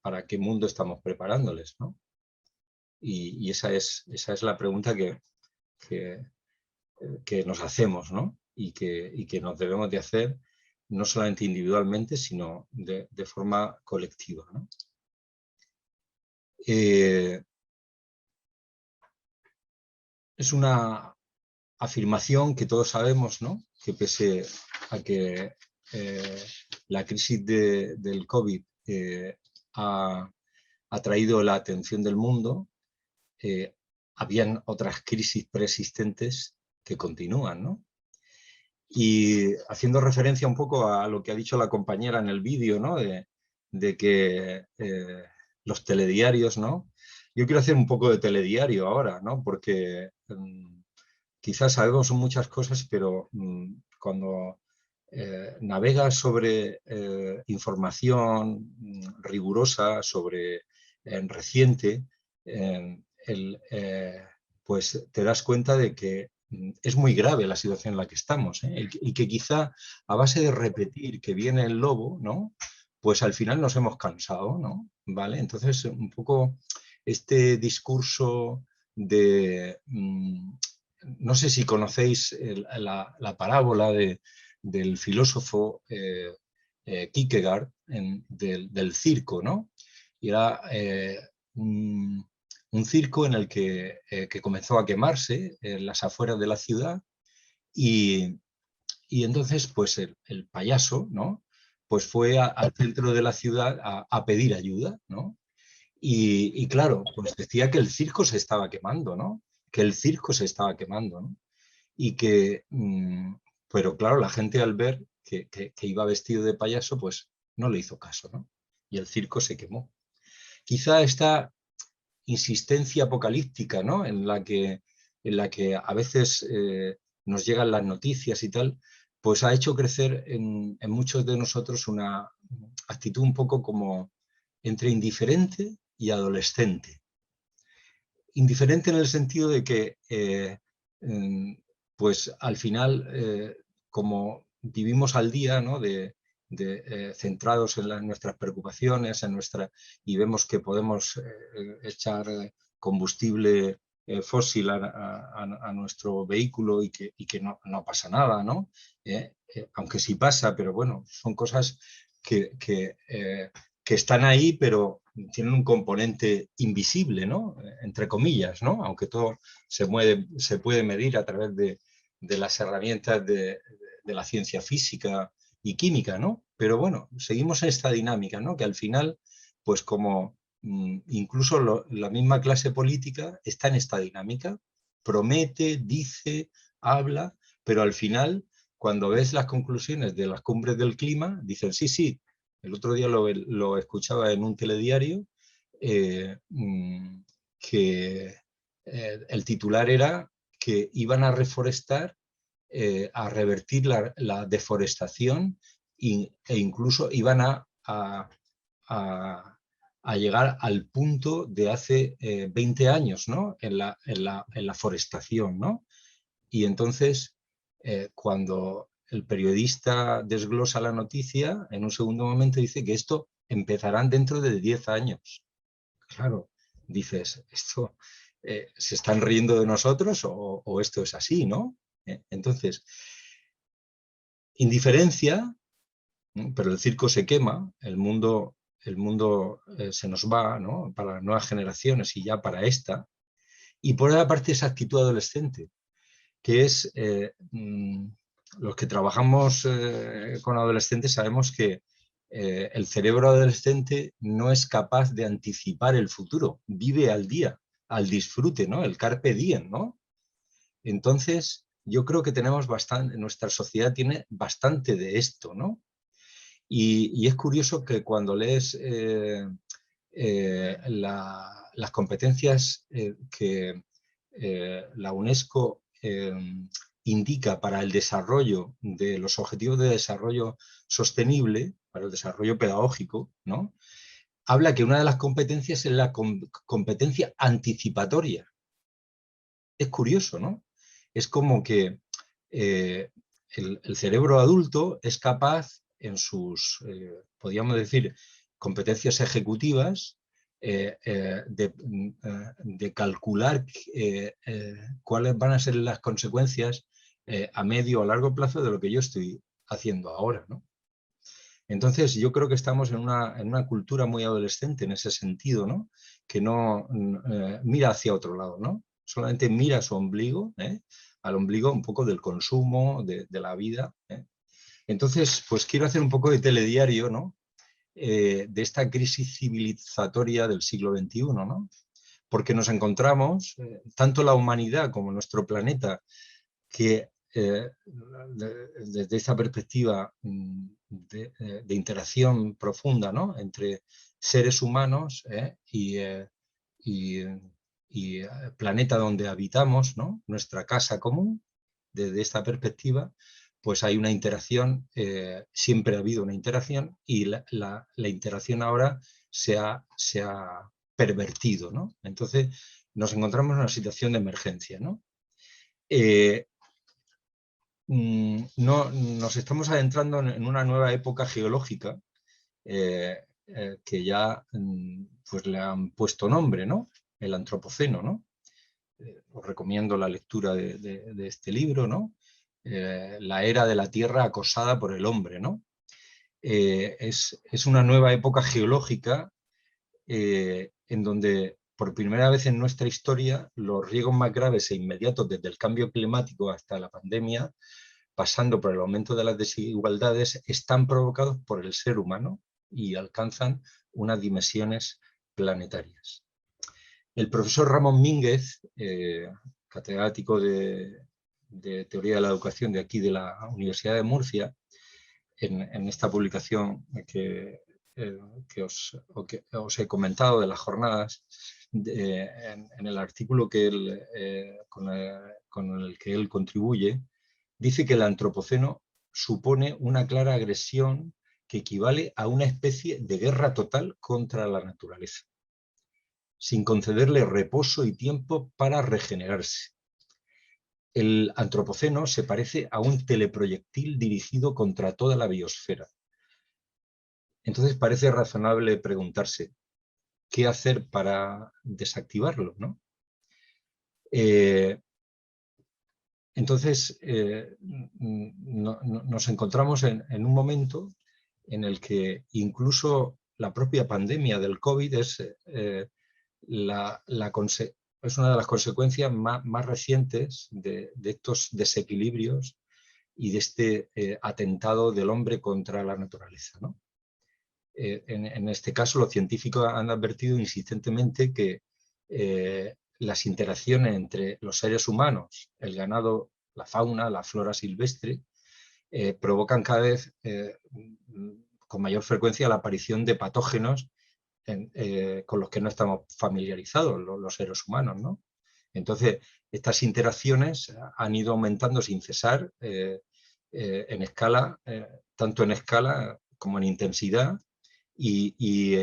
[SPEAKER 20] ¿Para qué mundo estamos preparándoles, ¿no? Y esa es la pregunta que nos hacemos, ¿no? Y que nos debemos de hacer, no solamente individualmente, sino de forma colectiva, ¿no? Es una afirmación que todos sabemos, ¿no? Que pese a que la crisis del COVID ha traído la atención del mundo, habían otras crisis preexistentes que continúan, ¿no? Y haciendo referencia un poco a lo que ha dicho la compañera en el vídeo, ¿no? De que los telediarios, ¿no? Yo quiero hacer un poco de telediario ahora, ¿no? Porque quizás sabemos muchas cosas, pero cuando navegas sobre información rigurosa, sobre reciente, pues te das cuenta de que es muy grave la situación en la que estamos, ¿eh? Y que quizá a base de repetir que viene el lobo, ¿no? Pues al final nos hemos cansado, ¿no? ¿Vale? Entonces, un poco este discurso de... no sé si conocéis la parábola del filósofo Kierkegaard del circo, ¿no? Y era un circo en el que comenzó a quemarse en las afueras de la ciudad y entonces pues el payaso, ¿no? Pues fue al centro de la ciudad a pedir ayuda, ¿no? Y claro, pues decía que el circo se estaba quemando, ¿no? Que el circo se estaba quemando, ¿no? Y que, pero claro, la gente al ver que iba vestido de payaso, pues no le hizo caso, ¿no? Y el circo se quemó. Quizá esta insistencia apocalíptica, ¿no? en la que a veces nos llegan las noticias y tal, pues ha hecho crecer en muchos de nosotros una actitud un poco como entre indiferente y adolescente. Indiferente en el sentido de que pues al final como vivimos al día, ¿no? Centrados en nuestras preocupaciones, y vemos que podemos echar combustible fósil a nuestro vehículo y que no pasa nada, ¿no? Aunque sí pasa, pero bueno, son cosas que están ahí, pero tienen un componente invisible, ¿no? Entre comillas, ¿no? Aunque todo se puede medir a través de las herramientas de la ciencia física y química, ¿no? Pero bueno, seguimos en esta dinámica, ¿no? Que al final pues como incluso la misma clase política está en esta dinámica, promete, dice, habla, pero al final, cuando ves las conclusiones de las cumbres del clima, dicen sí, sí. El otro día lo escuchaba en un telediario, que el titular era que iban a reforestar, a revertir la deforestación e incluso iban a llegar al punto de hace 20 años, ¿no? en la forestación, ¿no? Y entonces, cuando el periodista desglosa la noticia, en un segundo momento dice que esto empezarán dentro de 10 años. Claro, dices, ¿esto se están riendo de nosotros o esto es así, ¿no? Entonces, indiferencia, pero el circo se quema, el mundo se nos va, ¿no? Para las nuevas generaciones y ya para esta. Y por otra parte esa actitud adolescente, que es, los que trabajamos con adolescentes sabemos que el cerebro adolescente no es capaz de anticipar el futuro, vive al día, al disfrute, ¿no? El carpe diem, ¿no? Entonces, yo creo que tenemos bastante, nuestra sociedad tiene bastante de esto, ¿no? Y es curioso que cuando lees las competencias que la UNESCO indica para el desarrollo de los objetivos de desarrollo sostenible, para el desarrollo pedagógico, ¿no? Habla que una de las competencias es la competencia anticipatoria. Es curioso, ¿no? Es como que el cerebro adulto es capaz en sus, podríamos decir, competencias ejecutivas, de calcular cuáles van a ser las consecuencias a medio o a largo plazo de lo que yo estoy haciendo ahora, ¿no? Entonces yo creo que estamos en una cultura muy adolescente en ese sentido, ¿no? Que no mira hacia otro lado, ¿no? Solamente mira a su ombligo, al ombligo un poco del consumo, de la vida. Entonces, pues quiero hacer un poco de telediario, ¿no? De esta crisis civilizatoria del siglo XXI, ¿no? Porque nos encontramos, tanto la humanidad como nuestro planeta, que desde esta perspectiva de interacción profunda, ¿no? Entre seres humanos y planeta donde habitamos, ¿no? Nuestra casa común, desde esta perspectiva, pues hay una interacción, siempre ha habido una interacción y la interacción ahora se ha pervertido, ¿no? Entonces nos encontramos en una situación de emergencia, ¿no? Nos estamos adentrando en una nueva época geológica que ya pues le han puesto nombre, ¿no? El Antropoceno, ¿no? Os recomiendo la lectura de este libro, ¿no? La era de la Tierra acosada por el hombre, ¿no? Es una nueva época geológica en donde por primera vez en nuestra historia los riesgos más graves e inmediatos desde el cambio climático hasta la pandemia, pasando por el aumento de las desigualdades, están provocados por el ser humano y alcanzan unas dimensiones planetarias. El profesor Ramón Mínguez, catedrático de Teoría de la Educación de aquí de la Universidad de Murcia, en esta publicación que os he comentado de las jornadas, en el artículo con el que él contribuye, dice que el antropoceno supone una clara agresión que equivale a una especie de guerra total contra la naturaleza, sin concederle reposo y tiempo para regenerarse. El antropoceno se parece a un teleproyectil dirigido contra toda la biosfera. Entonces parece razonable preguntarse qué hacer para desactivarlo, ¿no? Entonces nos encontramos en un momento en el que incluso la propia pandemia del COVID es una de las consecuencias más recientes de estos desequilibrios y de este atentado del hombre contra la naturaleza, ¿no? en este caso los científicos han advertido insistentemente que las interacciones entre los seres humanos, el ganado, la fauna, la flora silvestre, provocan cada vez con mayor frecuencia la aparición de patógenos con los que no estamos familiarizados los seres humanos, ¿no? Entonces, estas interacciones han ido aumentando sin cesar en escala, tanto en escala como en intensidad, y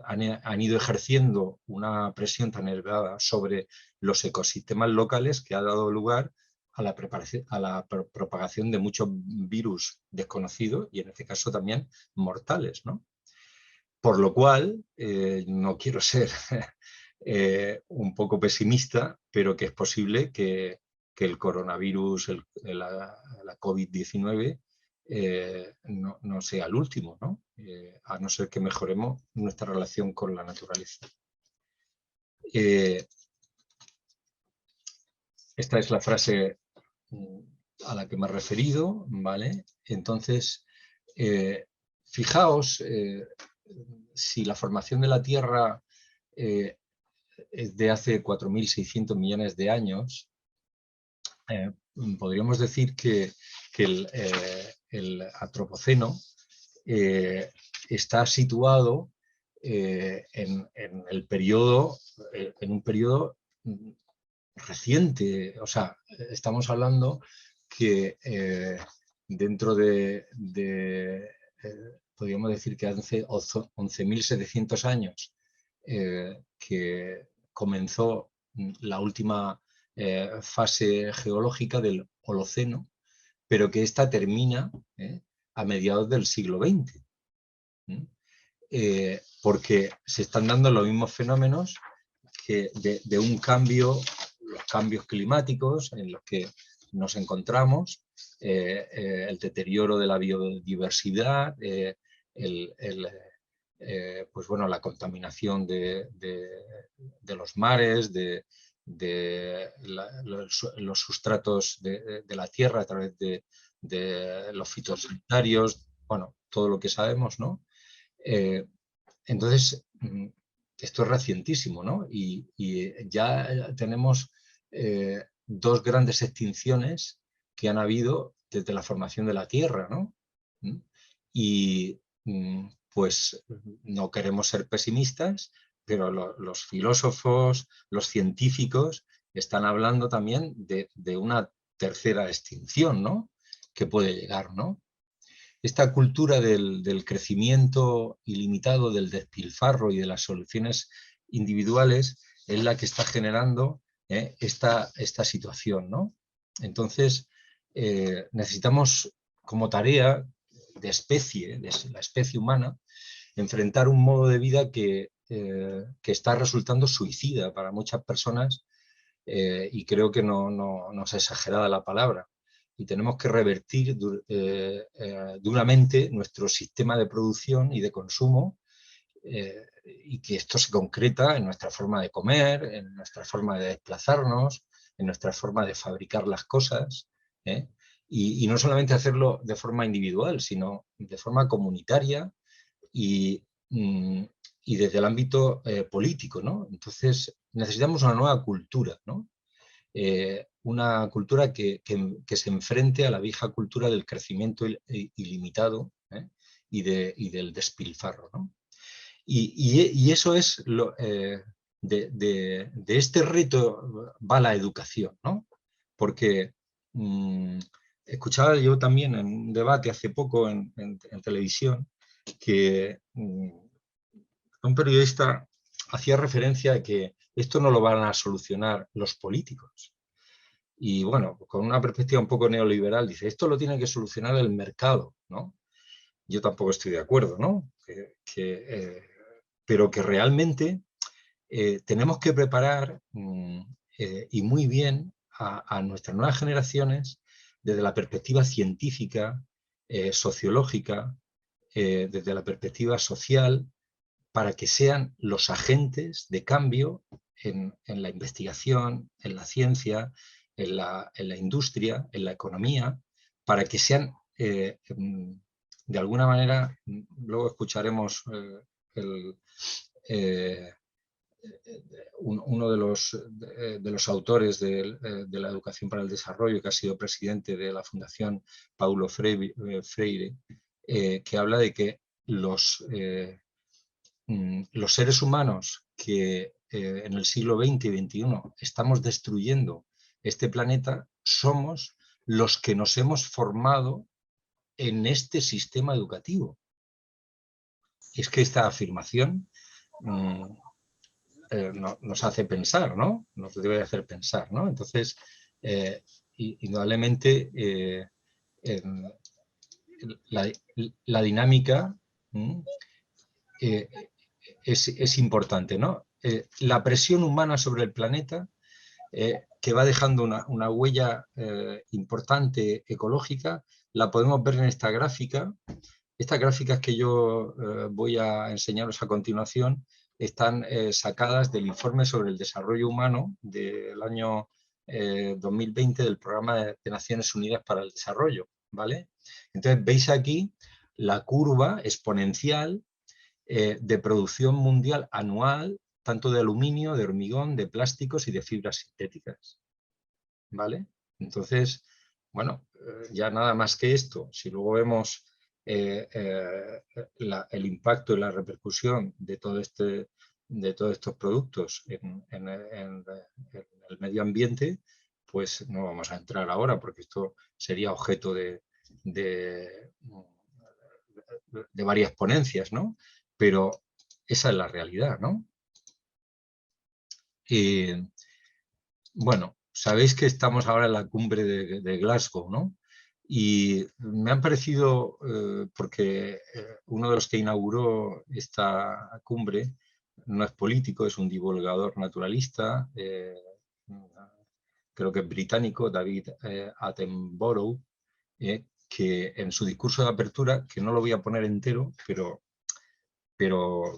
[SPEAKER 20] han ido ejerciendo una presión tan elevada sobre los ecosistemas locales que ha dado lugar a la propagación de muchos virus desconocidos y en este caso también mortales, ¿no? Por lo cual, no quiero ser un poco pesimista, pero que es posible que el coronavirus, la COVID-19, no sea el último, ¿no? A no ser que mejoremos nuestra relación con la naturaleza. Esta es la frase a la que me he referido, ¿vale? Entonces, fijaos, si la formación de la Tierra es de hace 4.600 millones de años, podríamos decir que el Antropoceno está situado en un periodo reciente. O sea, estamos hablando que dentro podríamos decir que hace 11.700 años que comenzó la última fase geológica del Holoceno, pero que esta termina a mediados del siglo XX. Porque se están dando los mismos fenómenos que de un cambio, los cambios climáticos en los que nos encontramos, el deterioro de la biodiversidad, pues bueno, la contaminación de los mares, de los sustratos de la tierra a través de los fitosanitarios, bueno, todo lo que sabemos, ¿no? Entonces, esto es recientísimo, ¿no? Y ya tenemos dos grandes extinciones que han habido desde la formación de la Tierra, ¿no? Y pues no queremos ser pesimistas, pero los filósofos, los científicos están hablando también de una tercera extinción, ¿no? Que puede llegar, ¿no? Esta cultura del crecimiento ilimitado, del despilfarro y de las soluciones individuales es la que está generando esta situación, ¿no? Entonces, necesitamos como tarea de la especie humana, enfrentar un modo de vida que está resultando suicida para muchas personas, y creo que no es exagerada la palabra. Y tenemos que revertir duramente nuestro sistema de producción y de consumo, y que esto se concreta en nuestra forma de comer, en nuestra forma de desplazarnos, en nuestra forma de fabricar las cosas, y no solamente hacerlo de forma individual, sino de forma comunitaria y desde el ámbito político, ¿no? Entonces necesitamos una nueva cultura, ¿no? Una cultura que se enfrente a la vieja cultura del crecimiento ilimitado y del despilfarro, ¿no? Y eso es de este reto va la educación, ¿no? Porque escuchaba yo también en un debate hace poco en televisión que un periodista hacía referencia a que esto no lo van a solucionar los políticos. Y bueno, con una perspectiva un poco neoliberal, dice, esto lo tiene que solucionar el mercado, ¿no? Yo tampoco estoy de acuerdo, ¿no? Pero que realmente tenemos que preparar y muy bien a nuestras nuevas generaciones desde la perspectiva científica, sociológica, desde la perspectiva social, para que sean los agentes de cambio en la investigación, en la ciencia, en la industria, en la economía, para que sean de alguna manera, luego escucharemos uno de los autores de la educación para el desarrollo, que ha sido presidente de la Fundación Paulo Freire, que habla de que los seres humanos que en el siglo XX y XXI estamos destruyendo este planeta somos los que nos hemos formado en este sistema educativo. Es que esta afirmación nos hace pensar, ¿no? Nos debe hacer pensar, ¿no? Entonces, indudablemente, la dinámica es importante, ¿no? La presión humana sobre el planeta, que va dejando una huella importante ecológica, la podemos ver en esta gráfica. Estas gráficas que yo voy a enseñaros a continuación están sacadas del informe sobre el desarrollo humano del año 2020 del Programa de Naciones Unidas para el Desarrollo, ¿vale? Entonces veis aquí la curva exponencial de producción mundial anual, tanto de aluminio, de hormigón, de plásticos y de fibras sintéticas, ¿vale? Entonces, bueno, ya nada más que esto, si luego vemos el impacto y la repercusión de todos estos productos en el medio ambiente, pues no vamos a entrar ahora porque esto sería objeto de varias ponencias, ¿no? Pero esa es la realidad, ¿no? Bueno, sabéis que estamos ahora en la cumbre de Glasgow, ¿no? Y me han parecido, porque uno de los que inauguró esta cumbre no es político, es un divulgador naturalista, creo que es británico, David Attenborough, que en su discurso de apertura, que no lo voy a poner entero, pero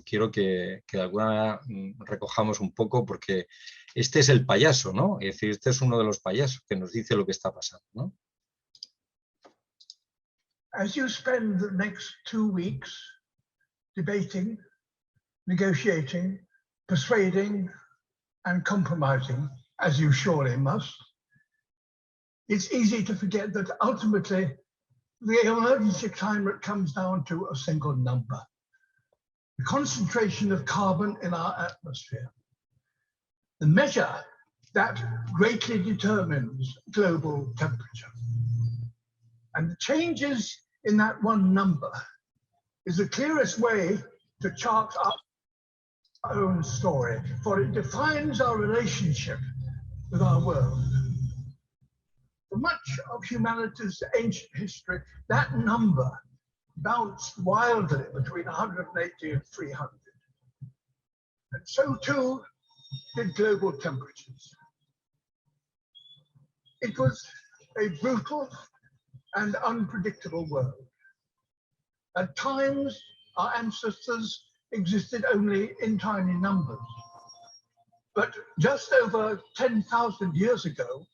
[SPEAKER 20] quiero que de alguna manera recojamos un poco, porque este es el payaso, ¿no? Es decir, este es uno de los payasos que nos dice lo que está pasando, ¿no?
[SPEAKER 21] As you spend the next 2 weeks debating, negotiating, persuading and compromising, as you surely must, it's easy to forget that ultimately the emergency climate comes down to a single number: the concentration of carbon in our atmosphere. The measure that greatly determines global temperature. And the changes in that one number is the clearest way to chart up our own story, for it defines our relationship with our world. For much of humanity's ancient history, that number bounced wildly between 180 and 300. And so too did global temperatures. It was a brutal and unpredictable world. At times, our ancestors existed only in tiny numbers. But just over 10,000 years ago,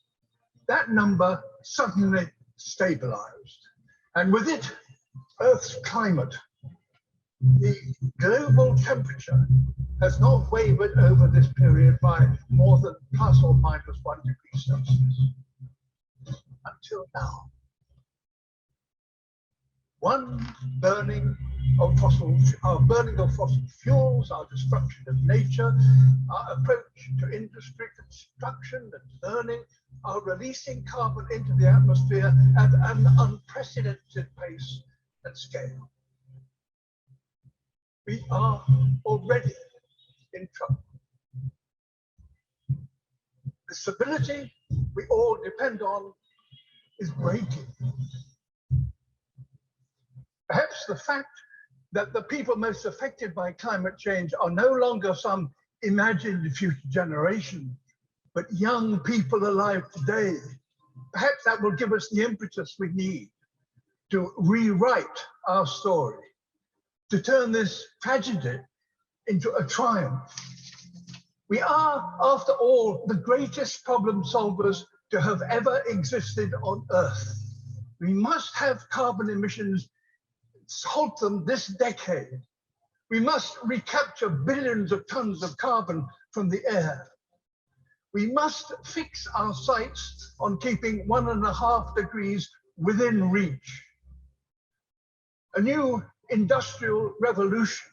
[SPEAKER 21] that number suddenly stabilized. And with it, Earth's climate. The global temperature has not wavered over this period by more than plus or minus 1 degree Celsius until now. Burning of fossil fuels, our destruction of nature, our approach to industry, construction and learning, are releasing carbon into the atmosphere at an unprecedented pace and scale. We are already in trouble. The stability we all depend on is breaking. Perhaps the fact that the people most affected by climate change are no longer some imagined future generation, but young people alive today, perhaps that will give us the impetus we need to rewrite our story, to turn this tragedy into a triumph. We are, after all, the greatest problem solvers to have ever existed on Earth. We must have carbon emissions halt them this decade. We must recapture billions of tons of carbon from the air. We must fix our sights on keeping 1.5 degrees within reach. A new industrial revolution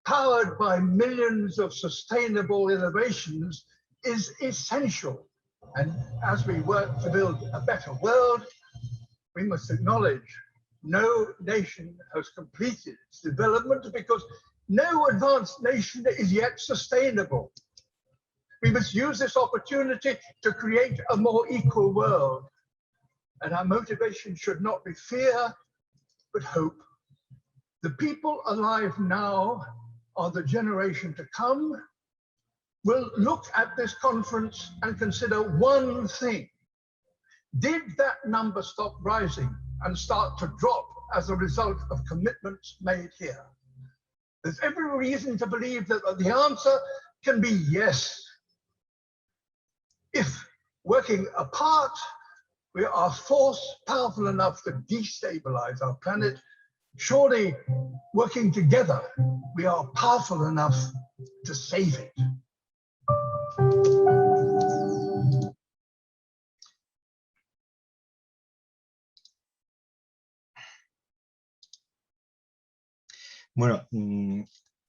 [SPEAKER 21] powered by millions of sustainable innovations is essential. And as we work to build a better world, we must acknowledge no nation has completed its development because no advanced nation is yet sustainable. We must use this opportunity to create a more equal world. And our motivation should not be fear, but hope. The people alive now are the generation to come. We'll look at this conference and consider one thing. Did that number stop rising and start to drop as a result of commitments made here? There's every reason to believe that the answer can be yes. If working apart, we are force powerful enough to destabilize our planet, surely working together, we are powerful enough to save it.
[SPEAKER 3] Bueno,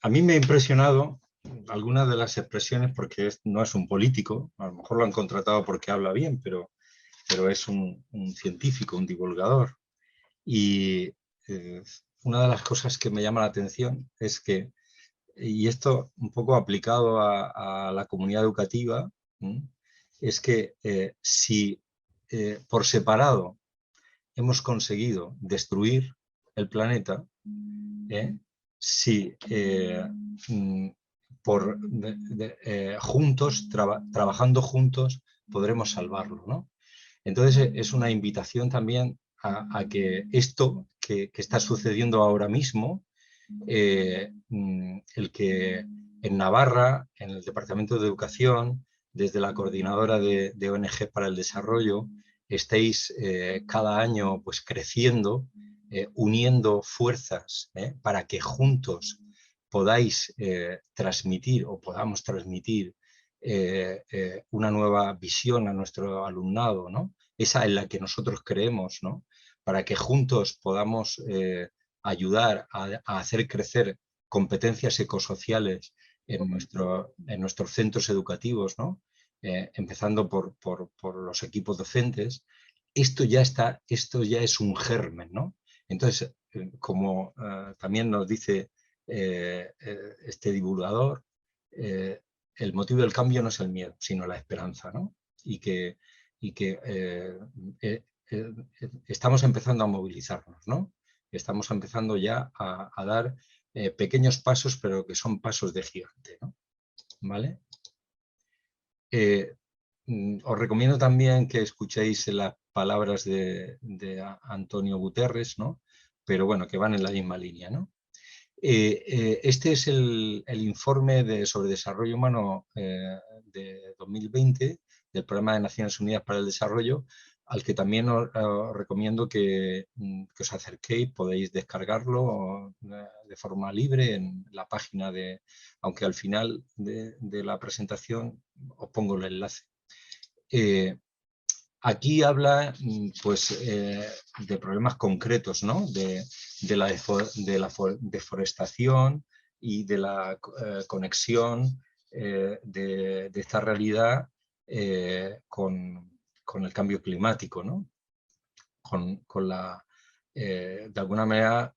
[SPEAKER 3] a mí me ha impresionado algunas de las expresiones porque no es un político, a lo mejor lo han contratado porque habla bien, pero es un científico, un divulgador. Y una de las cosas que me llama la atención es que, y esto un poco aplicado a la comunidad educativa, es que si por separado hemos conseguido destruir el planeta, si juntos, trabajando juntos, podremos salvarlo, ¿no? Entonces es una invitación también a que esto que está sucediendo ahora mismo, el que en Navarra, en el Departamento de Educación, desde la Coordinadora de ONG para el Desarrollo, estéis cada año pues creciendo, uniendo fuerzas para que juntos podáis transmitir o podamos transmitir una nueva visión a nuestro alumnado, ¿no? Esa en la que nosotros creemos, ¿no? Para que juntos podamos ayudar a hacer crecer competencias ecosociales en nuestros centros educativos, ¿no? Empezando por los equipos docentes. Esto ya es un germen, ¿no? Entonces, como también nos dice este divulgador, el motivo del cambio no es el miedo, sino la esperanza, ¿no? Y que estamos empezando a movilizarnos, ¿no? Estamos empezando ya a dar pequeños pasos, pero que son pasos de gigante, ¿no? ¿Vale? Os recomiendo también que escuchéis las palabras de Antonio Guterres, ¿no? Pero bueno, que van en la misma línea, ¿no? Este es el informe sobre desarrollo humano de 2020 del Programa de Naciones Unidas para el Desarrollo, al que también os recomiendo que os acerquéis. Podéis descargarlo de forma libre en la página aunque al final de la presentación os pongo el enlace. Aquí habla pues, de problemas concretos, ¿no? de la deforestación y de la conexión de esta realidad con el cambio climático, ¿no? De alguna manera,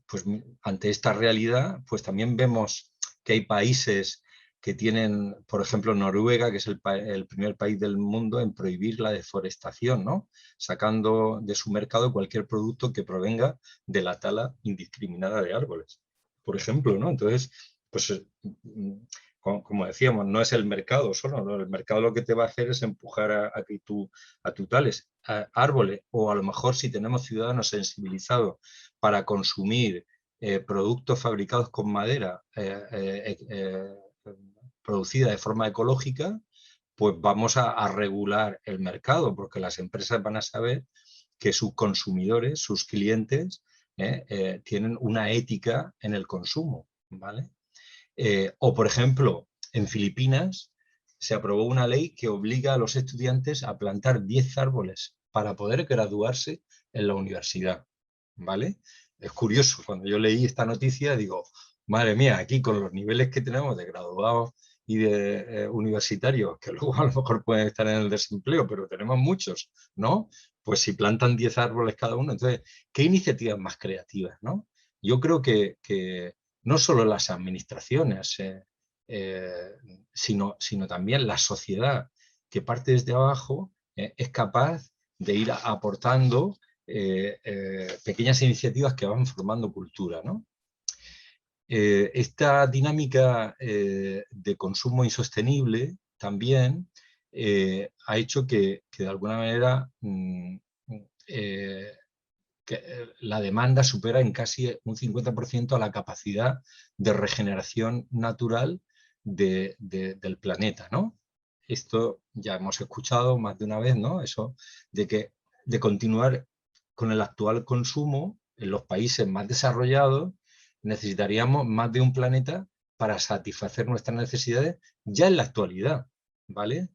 [SPEAKER 3] pues ante esta realidad, pues también vemos que hay países que tienen, por ejemplo, Noruega, que es el primer país del mundo en prohibir la deforestación, ¿no? Sacando de su mercado cualquier producto que provenga de la tala indiscriminada de árboles, por ejemplo, ¿no? Entonces, pues, como decíamos, no es el mercado solo, ¿no? El mercado lo que te va a hacer es empujar a que tú tales árboles, o a lo mejor si tenemos ciudadanos sensibilizados para consumir productos fabricados con madera, producida de forma ecológica, pues vamos a regular el mercado, porque las empresas van a saber
[SPEAKER 20] que sus consumidores, sus clientes, tienen una ética en el consumo, ¿vale? O, por ejemplo, en Filipinas se aprobó una ley que obliga a los estudiantes a plantar 10 árboles para poder graduarse en la universidad, ¿vale? Es curioso, cuando yo leí esta noticia digo, madre mía, aquí con los niveles que tenemos de graduados y de universitarios, que luego a lo mejor pueden estar en el desempleo, pero tenemos muchos, ¿no? Pues si plantan 10 árboles cada uno, entonces, ¿qué iniciativas más creativas, ¿no? Yo creo que no solo las administraciones, sino también la sociedad que parte desde abajo es capaz de ir aportando pequeñas iniciativas que van formando cultura, ¿no? Esta dinámica de consumo insostenible también ha hecho que de alguna manera que la demanda supera en casi un 50% a la capacidad de regeneración natural del planeta, ¿no? Esto ya hemos escuchado más de una vez, ¿no? Eso de continuar con el actual consumo en los países más desarrollados, necesitaríamos más de un planeta para satisfacer nuestras necesidades ya en la actualidad, ¿vale?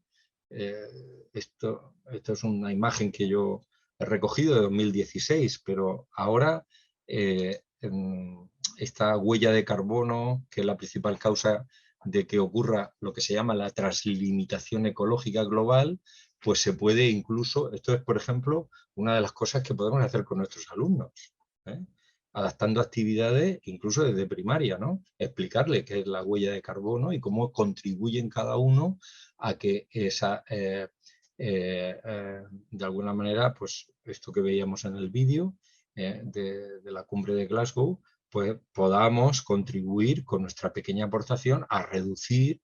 [SPEAKER 20] Esto es una imagen que yo he recogido de 2016, pero ahora esta huella de carbono, que es la principal causa de que ocurra lo que se llama la translimitación ecológica global, pues se puede incluso, esto es por ejemplo una de las cosas que podemos hacer con nuestros alumnos, adaptando actividades incluso desde primaria, ¿no? Explicarle qué es la huella de carbono y cómo contribuyen cada uno a que esa, de alguna manera, pues esto que veíamos en el vídeo de la cumbre de Glasgow, pues podamos contribuir con nuestra pequeña aportación a reducir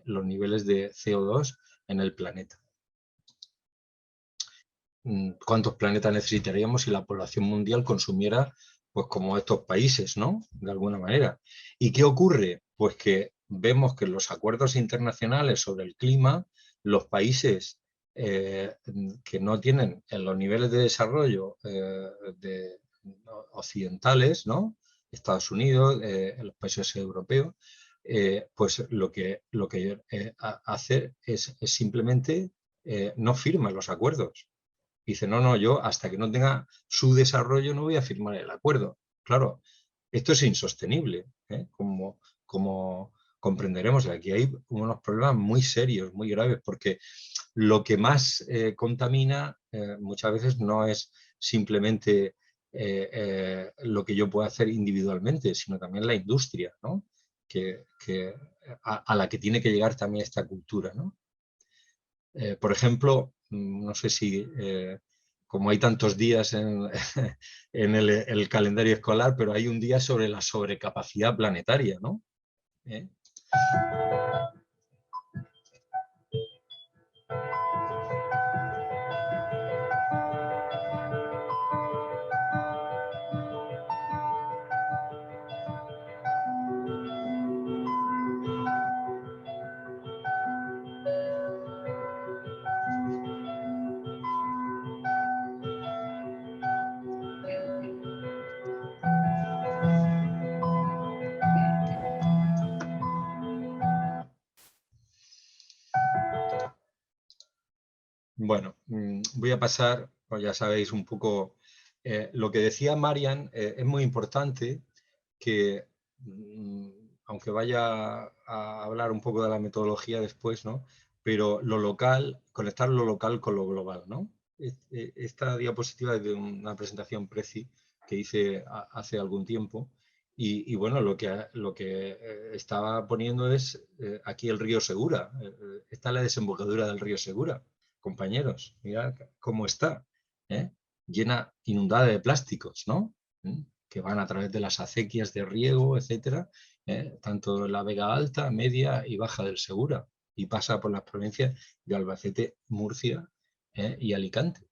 [SPEAKER 20] los niveles de CO2 en el planeta. ¿Cuántos planetas necesitaríamos si la población mundial consumiera pues como estos países, ¿no? De alguna manera. ¿Y qué ocurre? Pues que vemos que en los acuerdos internacionales sobre el clima, los países que no tienen en los niveles de desarrollo occidentales, ¿no? Estados Unidos, los países europeos, pues lo que hace es simplemente no firman los acuerdos. Dice, no, yo hasta que no tenga su desarrollo no voy a firmar el acuerdo. Claro, esto es insostenible, como comprenderemos. Aquí hay unos problemas muy serios, muy graves, porque lo que más contamina muchas veces no es simplemente lo que yo pueda hacer individualmente, sino también la industria, ¿no? A la que tiene que llegar también esta cultura, ¿no? Por ejemplo, no sé si, como hay tantos días en el calendario escolar, pero hay un día sobre la sobrecapacidad planetaria, ¿no? Bueno, voy a pasar, pues ya sabéis un poco, lo que decía Marian, es muy importante que, aunque vaya a hablar un poco de la metodología después, ¿no? Pero lo local, conectar lo local con lo global, ¿no? Esta diapositiva es de una presentación Prezi que hice hace algún tiempo y bueno, lo que estaba poniendo es aquí el río Segura. Esta es la desembocadura del río Segura. Compañeros, mirad cómo está, llena, inundada de plásticos, ¿no? Que van a través de las acequias de riego, etcétera, tanto la Vega Alta, Media y Baja del Segura, y pasa por las provincias de Albacete, Murcia y Alicante.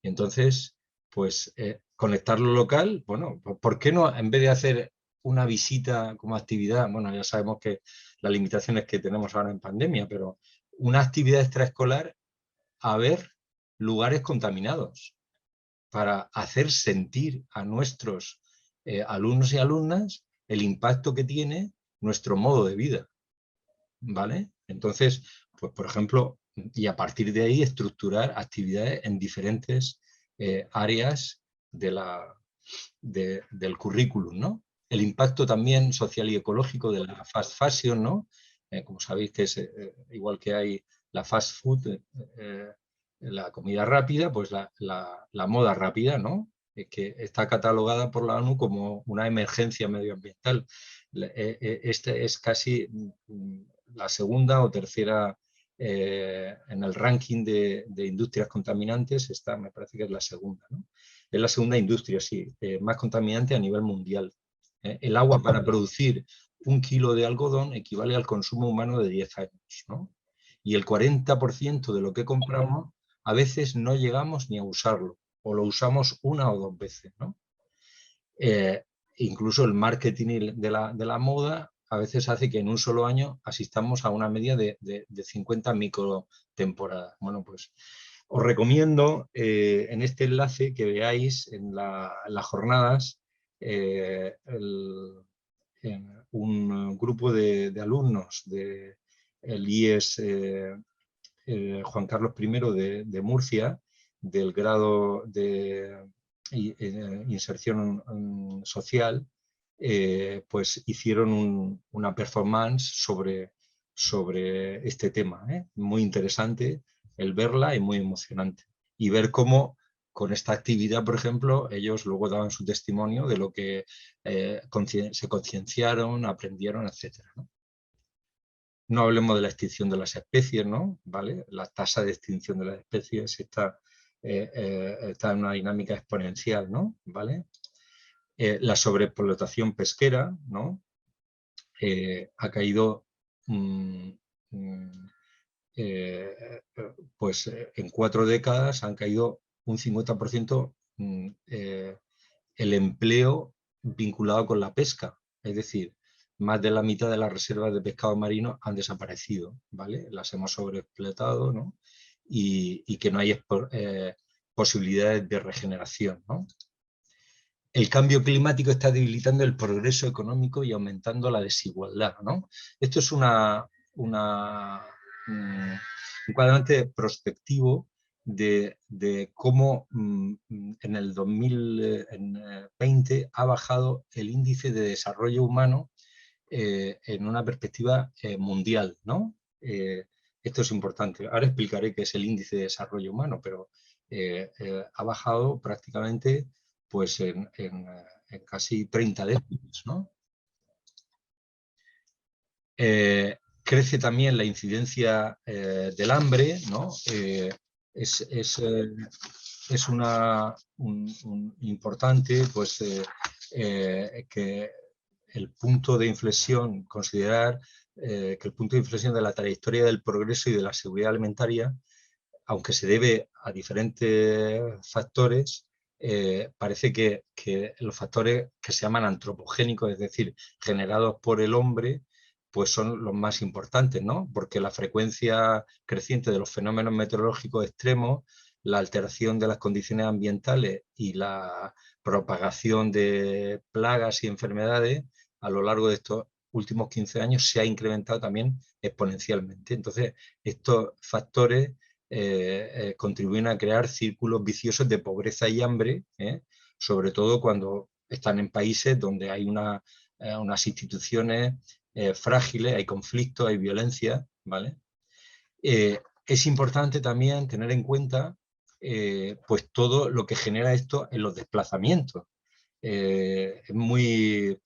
[SPEAKER 20] Entonces, pues conectar lo local, bueno, ¿por qué no, en vez de hacer una visita como actividad, bueno, ya sabemos que las limitaciones que tenemos ahora en pandemia, pero una actividad extraescolar a ver lugares contaminados, para hacer sentir a nuestros alumnos y alumnas el impacto que tiene nuestro modo de vida, ¿vale? Entonces, pues por ejemplo, y a partir de ahí estructurar actividades en diferentes áreas del currículum, ¿no? El impacto también social y ecológico de la fast fashion, ¿no? Como sabéis que es igual que hay la fast food, la comida rápida, pues la moda rápida, ¿no? Que está catalogada por la ONU como una emergencia medioambiental. Este es casi la segunda o tercera en el ranking de industrias contaminantes, esta me parece que es la segunda, ¿no? Es la segunda industria, sí, más contaminante a nivel mundial. El agua para producir 1 kilo de algodón equivale al consumo humano de 10 años, ¿no? Y el 40% de lo que compramos a veces no llegamos ni a usarlo, o lo usamos 1 o 2 veces, ¿no? Incluso el marketing de la moda a veces hace que en un solo año asistamos a una media de 50 microtemporadas. Bueno, pues os recomiendo en este enlace que veáis en las jornadas un grupo de alumnos del IES Juan Carlos I de Murcia, del grado de inserción social, pues hicieron una performance sobre este tema, muy interesante el verla y muy emocionante. Y ver cómo con esta actividad, por ejemplo, ellos luego daban su testimonio de lo que se concienciaron, aprendieron, etc. No hablemos de la extinción de las especies, ¿no? ¿Vale? La tasa de extinción de las especies está en una dinámica exponencial, ¿no? ¿Vale? La sobreexplotación pesquera, ¿no? Ha caído pues en 4 décadas han caído un 50% el empleo vinculado con la pesca, es decir, más de la mitad de las reservas de pescado marino han desaparecido, ¿vale? Las hemos sobreexplotado, ¿no? Y que no hay posibilidades de regeneración, ¿no? El cambio climático está debilitando el progreso económico y aumentando la desigualdad, ¿no? Esto es un cuadrante prospectivo de cómo en el 2020 ha bajado el índice de desarrollo humano en una perspectiva mundial, ¿no? Esto es importante. Ahora explicaré qué es el índice de desarrollo humano, pero ha bajado prácticamente pues en casi 30 décimas, ¿no? Crece también la incidencia del hambre, ¿no? Es importante pues, que el punto de inflexión, considerar que el punto de inflexión de la trayectoria del progreso y de la seguridad alimentaria, aunque se debe a diferentes factores, parece que los factores que se llaman antropogénicos, es decir, generados por el hombre, pues son los más importantes, ¿no? Porque la frecuencia creciente de los fenómenos meteorológicos extremos, la alteración de las condiciones ambientales y la propagación de plagas y enfermedades a lo largo de estos últimos 15 años se ha incrementado también exponencialmente. Entonces, estos factores contribuyen a crear círculos viciosos de pobreza y hambre, sobre todo cuando están en países donde hay unas instituciones frágiles, hay conflictos, hay violencia, ¿vale? Es importante también tener en cuenta pues todo lo que genera esto en los desplazamientos. Es muy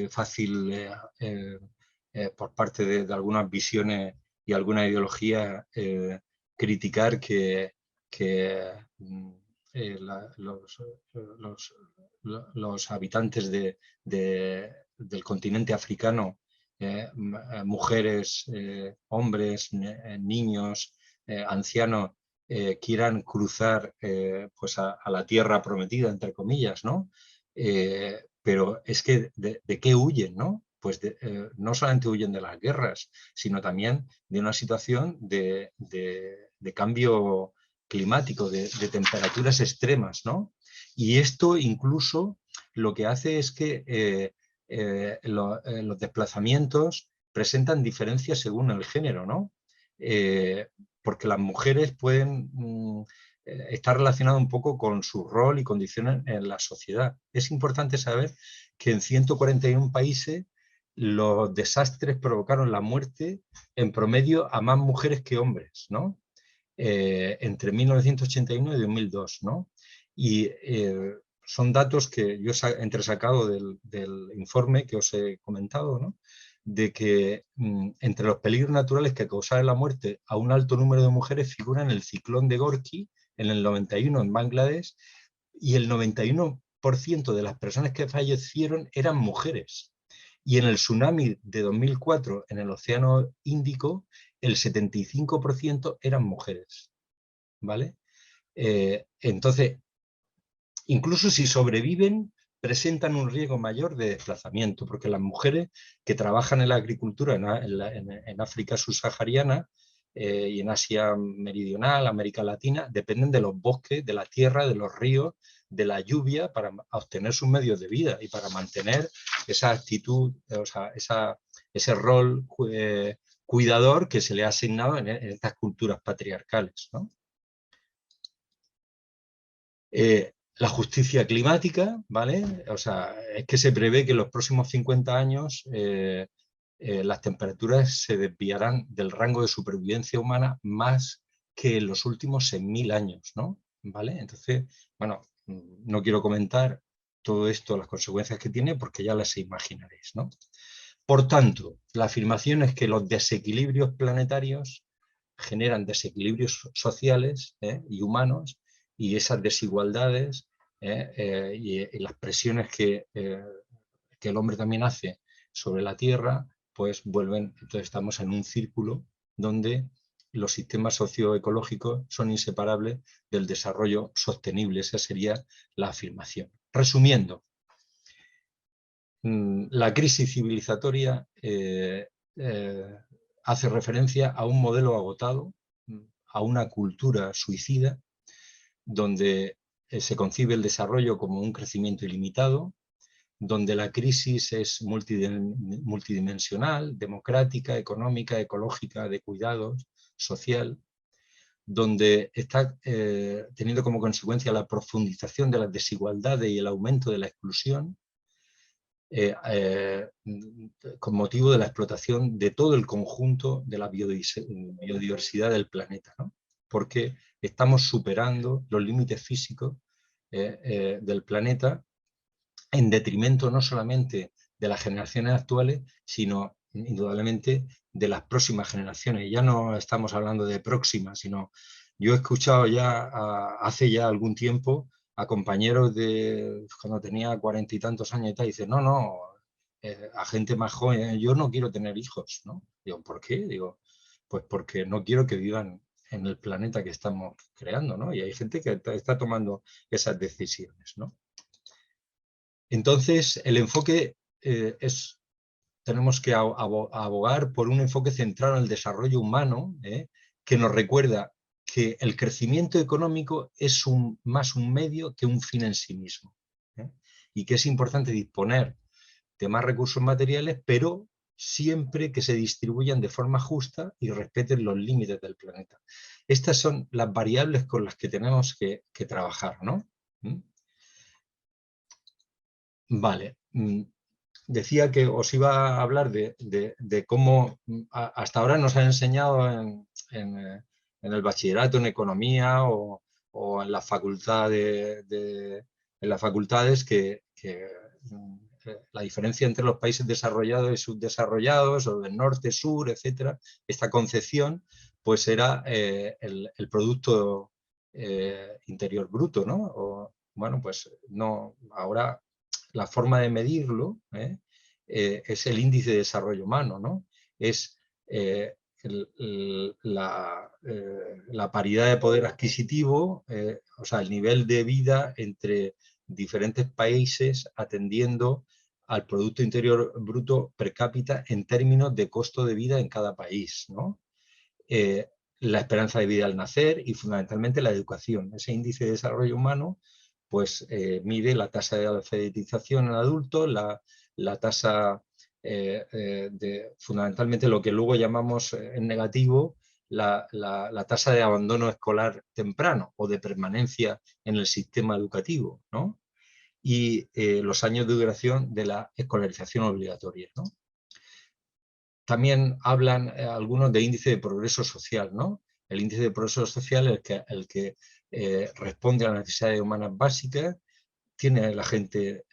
[SPEAKER 20] fácil por parte de algunas visiones y algunas ideologías criticar que los habitantes del continente africano, mujeres, hombres, niños, ancianos, quieran cruzar pues a la tierra prometida, entre comillas, ¿no? Pero es que ¿de qué huyen, no? Pues no solamente huyen de las guerras, sino también de una situación de cambio climático, de temperaturas extremas, ¿no? Y esto incluso lo que hace es que los desplazamientos presentan diferencias según el género, ¿no? Porque las mujeres pueden estar relacionadas un poco con su rol y condiciones en la sociedad. Es importante saber que en 141 países los desastres provocaron la muerte en promedio a más mujeres que hombres, ¿no? Entre 1981 y 2002, ¿no? Y son datos que yo he entresacado del informe que os he comentado, ¿no? De que entre los peligros naturales que causaron la muerte a un alto número de mujeres figuran el ciclón de Gorky en el 91 en Bangladesh, y el 91% de las personas que fallecieron eran mujeres. Y en el tsunami de 2004 en el Océano Índico, el 75% eran mujeres, ¿vale? Entonces, incluso si sobreviven, presentan un riesgo mayor de desplazamiento, porque las mujeres que trabajan en la agricultura en África subsahariana y en Asia Meridional, América Latina, dependen de los bosques, de la tierra, de los ríos, de la lluvia para obtener sus medios de vida y para mantener esa actitud, o sea, ese rol cuidador que se le ha asignado en estas culturas patriarcales, ¿no? La justicia climática, ¿vale? O sea, es que se prevé que en los próximos 50 años las temperaturas se desviarán del rango de supervivencia humana más que en los últimos 6.000 años, ¿no? ¿Vale? Entonces, bueno, no quiero comentar todo esto, las consecuencias que tiene, porque ya las imaginaréis, ¿no? Por tanto, la afirmación es que los desequilibrios planetarios generan desequilibrios sociales y humanos, y esas desigualdades y las presiones que el hombre también hace sobre la Tierra, pues vuelven, entonces estamos en un círculo donde los sistemas socioecológicos son inseparables del desarrollo sostenible. Esa sería la afirmación. Resumiendo, la crisis civilizatoria hace referencia a un modelo agotado, a una cultura suicida, donde se concibe el desarrollo como un crecimiento ilimitado, donde la crisis es multidimensional, democrática, económica, ecológica, de cuidados, social, donde está teniendo como consecuencia la profundización de las desigualdades y el aumento de la exclusión, con motivo de la explotación de todo el conjunto de la biodiversidad del planeta, ¿no? Porque estamos superando los límites físicos del planeta en detrimento no solamente de las generaciones actuales, sino indudablemente de las próximas generaciones. Ya no estamos hablando de próximas, sino yo he escuchado ya hace ya algún tiempo a compañeros de cuando tenía 40 y tantos años y tal, y dicen, no, a gente más joven, yo no quiero tener hijos, ¿no? Digo, ¿por qué? Digo, pues porque no quiero que vivan en el planeta que estamos creando, ¿no? Y hay gente que está tomando esas decisiones, ¿no? Entonces, el enfoque tenemos que abogar por un enfoque centrado en el desarrollo humano, que nos recuerda que el crecimiento económico es más un medio que un fin en sí mismo, y que es importante disponer de más recursos materiales, pero siempre que se distribuyan de forma justa y respeten los límites del planeta. Estas son las variables con las que tenemos que trabajar, ¿no? Vale. Decía que os iba a hablar de cómo hasta ahora nos han enseñado en el bachillerato en economía o en la facultad en las facultades que la diferencia entre los países desarrollados y subdesarrollados, o del norte, sur, etcétera, esta concepción, pues era el Producto Interior Bruto, ¿no? O, bueno, pues no, ahora la forma de medirlo es el índice de desarrollo humano, ¿no? Es la paridad de poder adquisitivo, o sea, el nivel de vida entre diferentes países atendiendo al Producto Interior Bruto per cápita en términos de costo de vida en cada país, ¿no? la esperanza de vida al nacer y fundamentalmente la educación. Ese índice de desarrollo humano pues mide la tasa de alfabetización en adultos, la tasa fundamentalmente lo que luego llamamos en negativo, la tasa de abandono escolar temprano o de permanencia en el sistema educativo, ¿no? Y los años de duración de la escolarización obligatoria, ¿no? También hablan algunos de índice de progreso social, ¿no? El índice de progreso social es el que responde a las necesidades humanas básicas, tiene la gente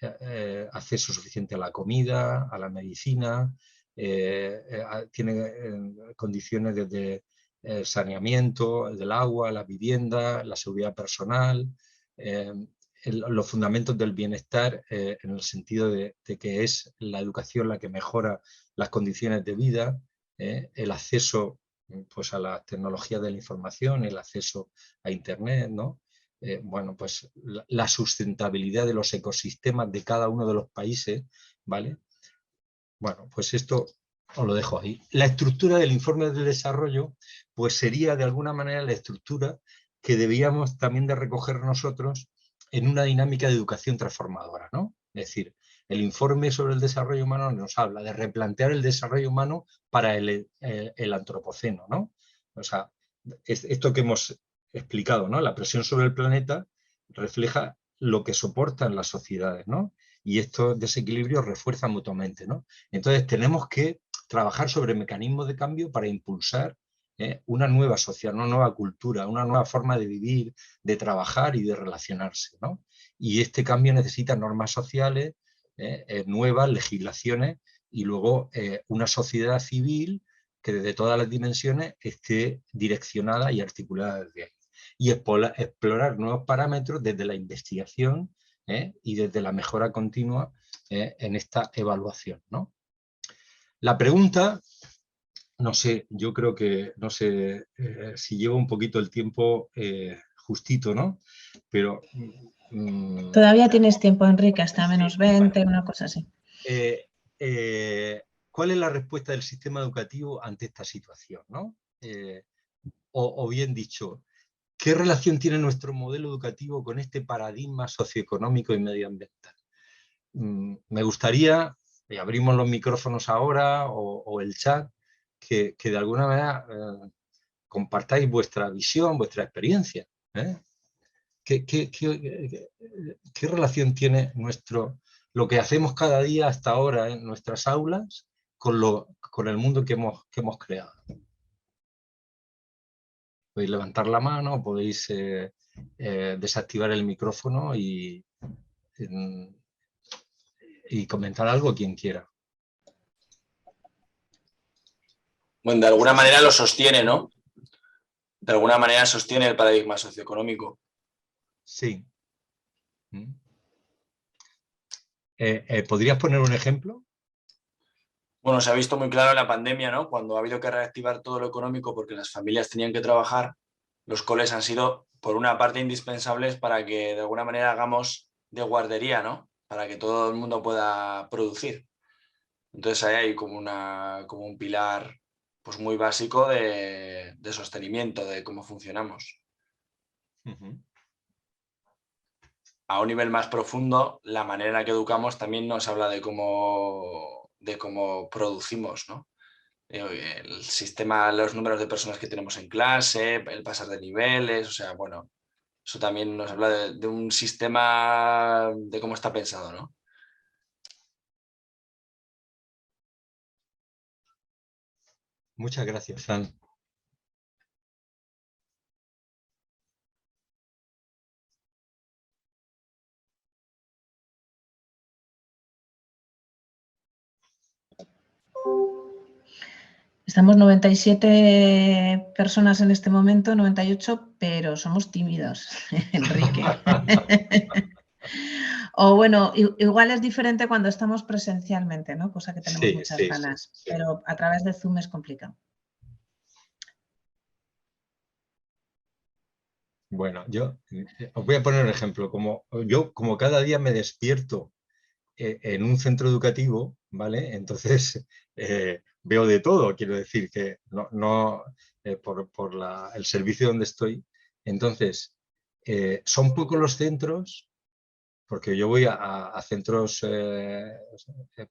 [SPEAKER 20] acceso suficiente a la comida, a la medicina, tiene condiciones desde el saneamiento, del agua, la vivienda, la seguridad personal, los fundamentos del bienestar en el sentido de que es la educación la que mejora las condiciones de vida, el acceso pues, a las tecnologías de la información, el acceso a Internet, ¿no? Bueno, pues la sustentabilidad de los ecosistemas de cada uno de los países, ¿vale? Bueno, pues esto os lo dejo ahí. La estructura del informe del desarrollo, pues sería de alguna manera la estructura que debíamos también de recoger nosotros en una dinámica de educación transformadora, ¿no? Es decir, el informe sobre el desarrollo humano nos habla de replantear el desarrollo humano para el antropoceno, ¿no? O sea, esto que hemos explicado, ¿no? La presión sobre el planeta refleja lo que soportan las sociedades, ¿no? Y estos desequilibrios refuerzan mutuamente, ¿no? Entonces tenemos que trabajar sobre mecanismos de cambio para impulsar una nueva sociedad, una nueva cultura, una nueva forma de vivir, de trabajar y de relacionarse, ¿no? Y este cambio necesita normas sociales, nuevas legislaciones y luego una sociedad civil que desde todas las dimensiones esté direccionada y articulada desde ahí. Y explorar nuevos parámetros desde la investigación y desde la mejora continua en esta evaluación, ¿no? La pregunta, no sé, yo creo que, no sé si llevo un poquito el tiempo justito, ¿no? Pero...
[SPEAKER 1] Todavía tienes tiempo, Enrique, hasta menos 20, una cosa así.
[SPEAKER 20] ¿Cuál es la respuesta del sistema educativo ante esta situación, ¿no? O bien dicho, ¿qué relación tiene nuestro modelo educativo con este paradigma socioeconómico y medioambiental? Me gustaría, y abrimos los micrófonos ahora o el chat, que de alguna manera compartáis vuestra visión, vuestra experiencia. ¿Qué relación tiene lo que hacemos cada día hasta ahora en nuestras aulas con el mundo que hemos creado? Podéis levantar la mano, podéis desactivar el micrófono y comentar algo quien quiera.
[SPEAKER 10] Bueno, de alguna manera lo sostiene, ¿no? De alguna manera sostiene el paradigma socioeconómico.
[SPEAKER 20] Sí. ¿Podrías poner un ejemplo?
[SPEAKER 10] Bueno, se ha visto muy claro en la pandemia, ¿no? Cuando ha habido que reactivar todo lo económico porque las familias tenían que trabajar, los coles han sido, por una parte, indispensables para que de alguna manera hagamos de guardería, ¿no? Para que todo el mundo pueda producir. Entonces ahí hay como un pilar pues muy básico de sostenimiento de cómo funcionamos. A un nivel más profundo, la manera en la que educamos también nos habla de cómo producimos, ¿no? El sistema, los números de personas que tenemos en clase, el pasar de niveles, o sea, bueno, eso también nos habla de un sistema, de cómo está pensado, ¿no?
[SPEAKER 20] Muchas gracias, Fran.
[SPEAKER 1] Estamos 97 personas en este momento, 98, pero somos tímidos, Enrique. O bueno, igual es diferente cuando estamos presencialmente, ¿no? Cosa que tenemos muchas ganas, pero a través de Zoom es complicado.
[SPEAKER 20] Bueno, yo os voy a poner un ejemplo. Como cada día me despierto en un centro educativo, ¿vale? Entonces veo de todo, quiero decir que por el servicio donde estoy. Entonces, son pocos los centros, porque yo voy a centros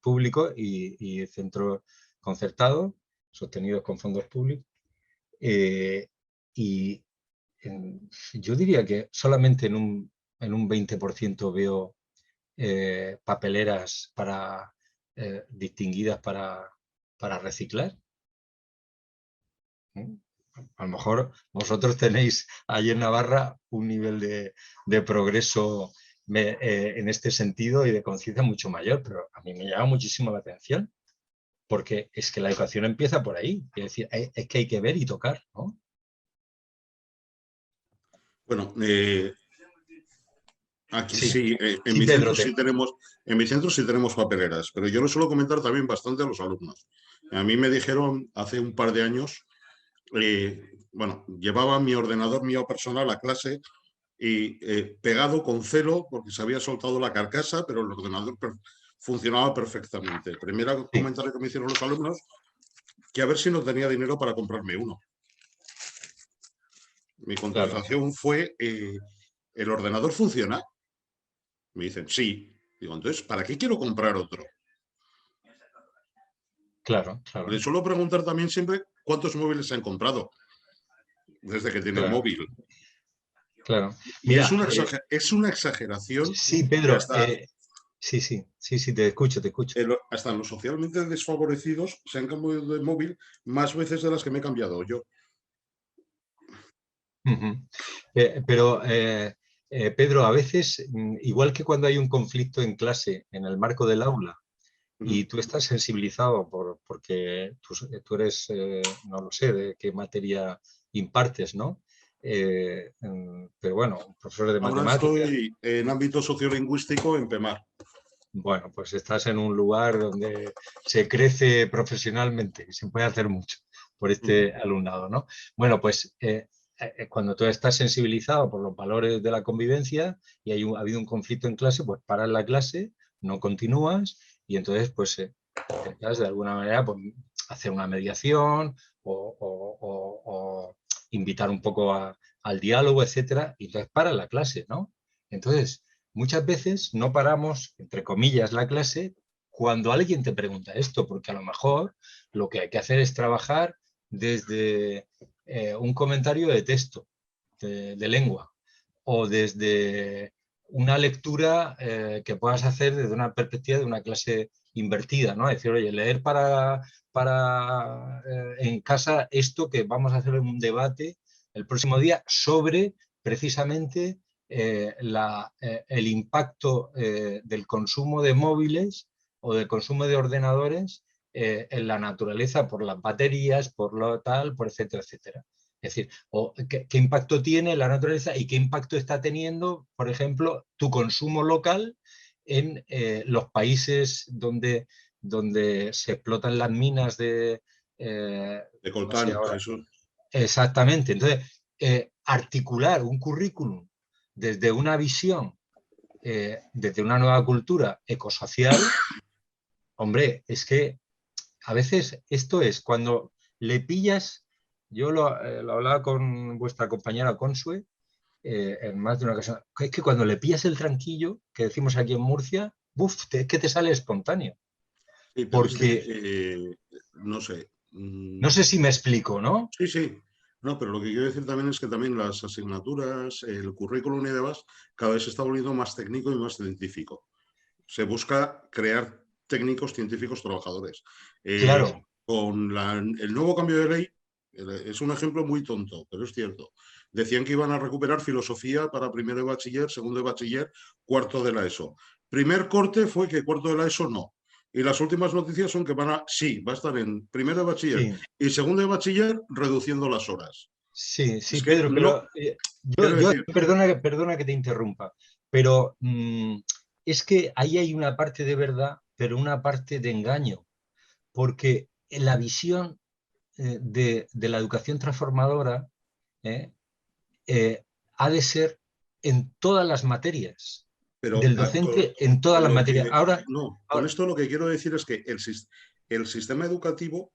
[SPEAKER 20] públicos y centros concertados, sostenidos con fondos públicos, y yo diría que solamente en un 20% veo papeleras distinguidas para reciclar. A lo mejor vosotros tenéis allí en Navarra un nivel de progreso en este sentido y de conciencia mucho mayor, pero a mí me llama muchísimo la atención, porque es que la educación empieza por ahí, es decir, es que hay que ver y tocar, ¿no?
[SPEAKER 2] Bueno, aquí sí, en
[SPEAKER 20] sí,
[SPEAKER 2] mi
[SPEAKER 20] Pedro,
[SPEAKER 2] centro sí tenemos papeleras, pero yo lo suelo comentar también bastante a los alumnos. A mí me dijeron hace un par de años, bueno, llevaba mi ordenador mío personal a clase y pegado con celo porque se había soltado la carcasa, pero el ordenador funcionaba perfectamente. El primer comentario que me hicieron los alumnos, que a ver si no tenía dinero para comprarme uno. Mi contestación fue, ¿el ordenador funciona? Me dicen, sí. Digo, entonces, ¿para qué quiero comprar otro?
[SPEAKER 20] Claro, claro.
[SPEAKER 2] Les suelo preguntar también siempre cuántos móviles se han comprado desde que tienen móvil.
[SPEAKER 20] Claro.
[SPEAKER 2] Y
[SPEAKER 20] mira,
[SPEAKER 2] es una exageración.
[SPEAKER 20] Sí, Pedro. Sí, te escucho.
[SPEAKER 2] Hasta los socialmente desfavorecidos se han cambiado de móvil más veces de las que me he cambiado yo.
[SPEAKER 20] Pero, Pedro, a veces, igual que cuando hay un conflicto en clase, en el marco del aula, y tú estás sensibilizado porque tú eres, no lo sé, de qué materia impartes, ¿no? Pero bueno, profesor de matemáticas.
[SPEAKER 2] Ahora estoy en ámbito sociolingüístico en PEMAR.
[SPEAKER 20] Bueno, pues estás en un lugar donde se crece profesionalmente y se puede hacer mucho por este alumnado, ¿no? Bueno, pues cuando tú estás sensibilizado por los valores de la convivencia y ha habido un conflicto en clase, pues paras la clase, no continúas y entonces pues intentas de alguna manera pues, hacer una mediación o invitar un poco al diálogo, etcétera, y entonces paras la clase, ¿no? Entonces, muchas veces no paramos, entre comillas, la clase cuando alguien te pregunta esto, porque a lo mejor lo que hay que hacer es trabajar desde un comentario de texto, de lengua, o desde una lectura que puedas hacer desde una perspectiva de una clase invertida, ¿no? Es decir, oye, leer en casa esto que vamos a hacer en un debate el próximo día sobre precisamente el impacto del consumo de móviles o del consumo de ordenadores en la naturaleza por las baterías, por lo tal, por etcétera, etcétera. Es decir, qué impacto tiene la naturaleza y qué impacto está teniendo, por ejemplo, tu consumo local en los países donde se explotan las minas de
[SPEAKER 2] coltán.
[SPEAKER 20] No sé eso. Exactamente. Entonces, articular un currículum desde una visión, desde una nueva cultura ecosocial, hombre, es que a veces esto es cuando le pillas, yo lo hablaba con vuestra compañera Consue en más de una ocasión, es que cuando le pillas el tranquillo, que decimos aquí en Murcia, es que te sale espontáneo.
[SPEAKER 2] Sí, porque, no sé.
[SPEAKER 20] No sé si me explico, ¿no?
[SPEAKER 2] Sí. No, pero lo que quiero decir también es que también las asignaturas, el currículum y demás, cada vez se está volviendo más técnico y más científico. Se busca crear técnicos científicos trabajadores.
[SPEAKER 20] Claro.
[SPEAKER 2] Con el nuevo cambio de ley, es un ejemplo muy tonto, pero es cierto. Decían que iban a recuperar filosofía para primero de bachiller, segundo de bachiller, cuarto de la ESO. Primer corte fue que cuarto de la ESO no. Y las últimas noticias son que va a estar en primero de bachiller y segundo de bachiller reduciendo las horas.
[SPEAKER 20] Sí, Pedro, pero perdona que te interrumpa, pero es que ahí hay una parte de verdad, pero una parte de engaño, porque la visión de la educación transformadora ha de ser en todas las materias. Pero del docente en todas las materias.
[SPEAKER 2] Con esto lo que quiero decir es que el sistema educativo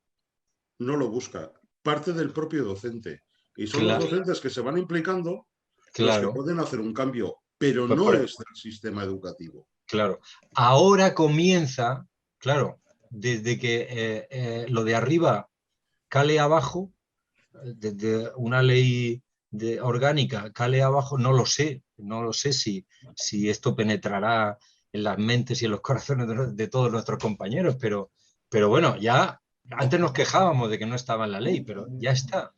[SPEAKER 2] no lo busca, parte del propio docente. Y son
[SPEAKER 20] Claro.
[SPEAKER 2] los docentes que se van implicando los
[SPEAKER 20] Claro.
[SPEAKER 2] que pueden hacer un cambio, pero
[SPEAKER 20] Pues
[SPEAKER 2] no
[SPEAKER 20] por-
[SPEAKER 2] es del sistema educativo.
[SPEAKER 20] Claro. Ahora comienza, claro, desde que lo de arriba cale abajo, desde una ley orgánica cale abajo, no lo sé si esto penetrará en las mentes y en los corazones de todos nuestros compañeros, pero bueno, ya antes nos quejábamos de que no estaba en la ley, pero ya está,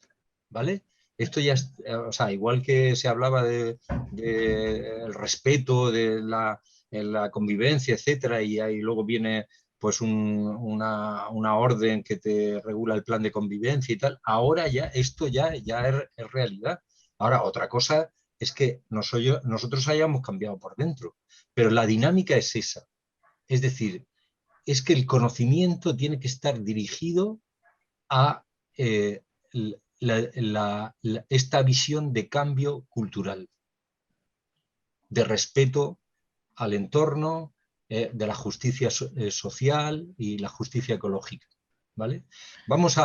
[SPEAKER 20] ¿vale? Esto ya es, o sea, igual que se hablaba de el respeto, de la convivencia, etcétera, y ahí luego viene pues una orden que te regula el plan de convivencia y tal. Ahora ya esto ya es realidad. Ahora, otra cosa es que nosotros hayamos cambiado por dentro, pero la dinámica es esa. Es decir, es que el conocimiento tiene que estar dirigido a esta visión de cambio cultural, de respeto al entorno, de la justicia social y la justicia ecológica, ¿vale? Vamos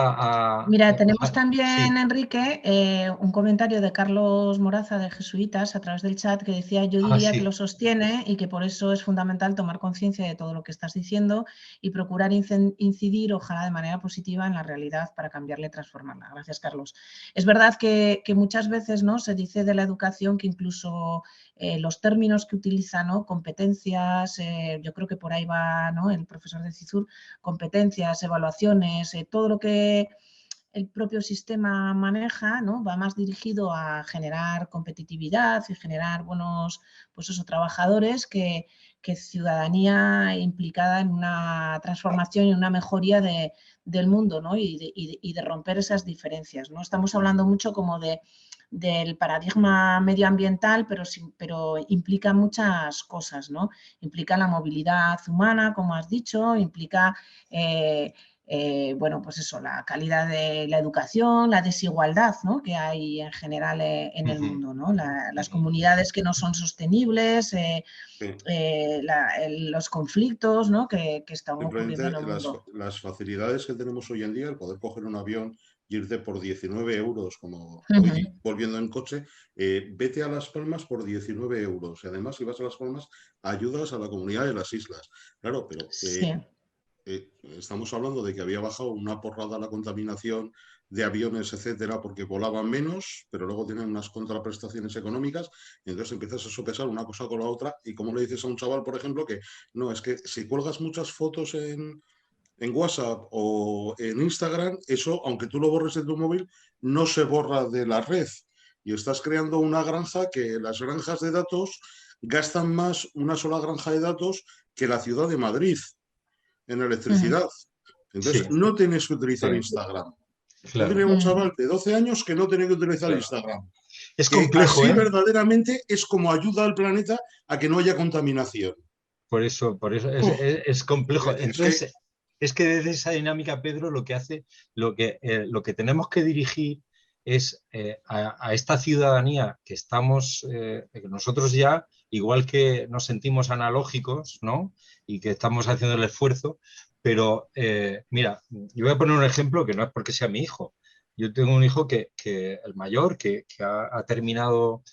[SPEAKER 1] Mira, tenemos también,
[SPEAKER 20] sí.
[SPEAKER 1] Enrique, un comentario de Carlos Moraza de Jesuitas a través del chat que decía: yo diría
[SPEAKER 20] sí.
[SPEAKER 1] que lo sostiene y que por eso es fundamental tomar conciencia de todo lo que estás diciendo y procurar incidir, ojalá de manera positiva, en la realidad para cambiarla y transformarla. Gracias, Carlos. Es verdad que muchas veces, ¿no?, se dice de la educación que incluso los términos que utiliza, ¿no?, competencias, yo creo que por ahí va, ¿no?, el profesor de CISUR, competencias, evaluaciones, todo lo que el propio sistema maneja, ¿no?, va más dirigido a generar competitividad y generar buenos, pues eso, trabajadores que ciudadanía implicada en una transformación y una mejoría del mundo, ¿no?, y de romper esas diferencias, ¿no? Estamos hablando mucho como del paradigma medioambiental, pero implica muchas cosas, ¿no? Implica la movilidad humana, como has dicho, implica bueno, pues eso, la calidad de la educación, la desigualdad, ¿no?, que hay en general en el mundo, ¿no? Las comunidades que no son sostenibles, los conflictos, ¿no?, que están ocurriendo en el mundo.
[SPEAKER 2] Las facilidades que tenemos hoy en día, el poder coger un avión y irte por 19 euros, como hoy volviendo en coche, vete a Las Palmas por 19 euros. Y además, si vas a Las Palmas, ayudas a la comunidad de las islas. Claro, pero
[SPEAKER 1] Sí.
[SPEAKER 2] estamos hablando de que había bajado una porrada la contaminación de aviones, etcétera, porque volaban menos, pero luego tienen unas contraprestaciones económicas, y entonces empiezas a sopesar una cosa con la otra. Y como le dices a un chaval, por ejemplo, que no, es que si cuelgas muchas fotos en WhatsApp o en Instagram, eso, aunque tú lo borres de tu móvil, no se borra de la red. Y estás creando una granja que las granjas de datos gastan más una sola granja de datos que la ciudad de Madrid en electricidad. Entonces, no tienes que utilizar Instagram.
[SPEAKER 20] Claro.
[SPEAKER 2] Yo tenía un chaval de 12 años que no tenía que utilizar Instagram.
[SPEAKER 20] Es complejo,
[SPEAKER 2] así verdaderamente es como ayuda al planeta a que no haya contaminación.
[SPEAKER 20] Por eso es complejo. Entonces, es que desde esa dinámica, Pedro, lo que tenemos que dirigir es a esta ciudadanía que estamos, que nosotros ya, igual que nos sentimos analógicos, ¿no?, y que estamos haciendo el esfuerzo, pero mira, yo voy a poner un ejemplo que no es porque sea mi hijo. Yo tengo un hijo que el mayor, que terminó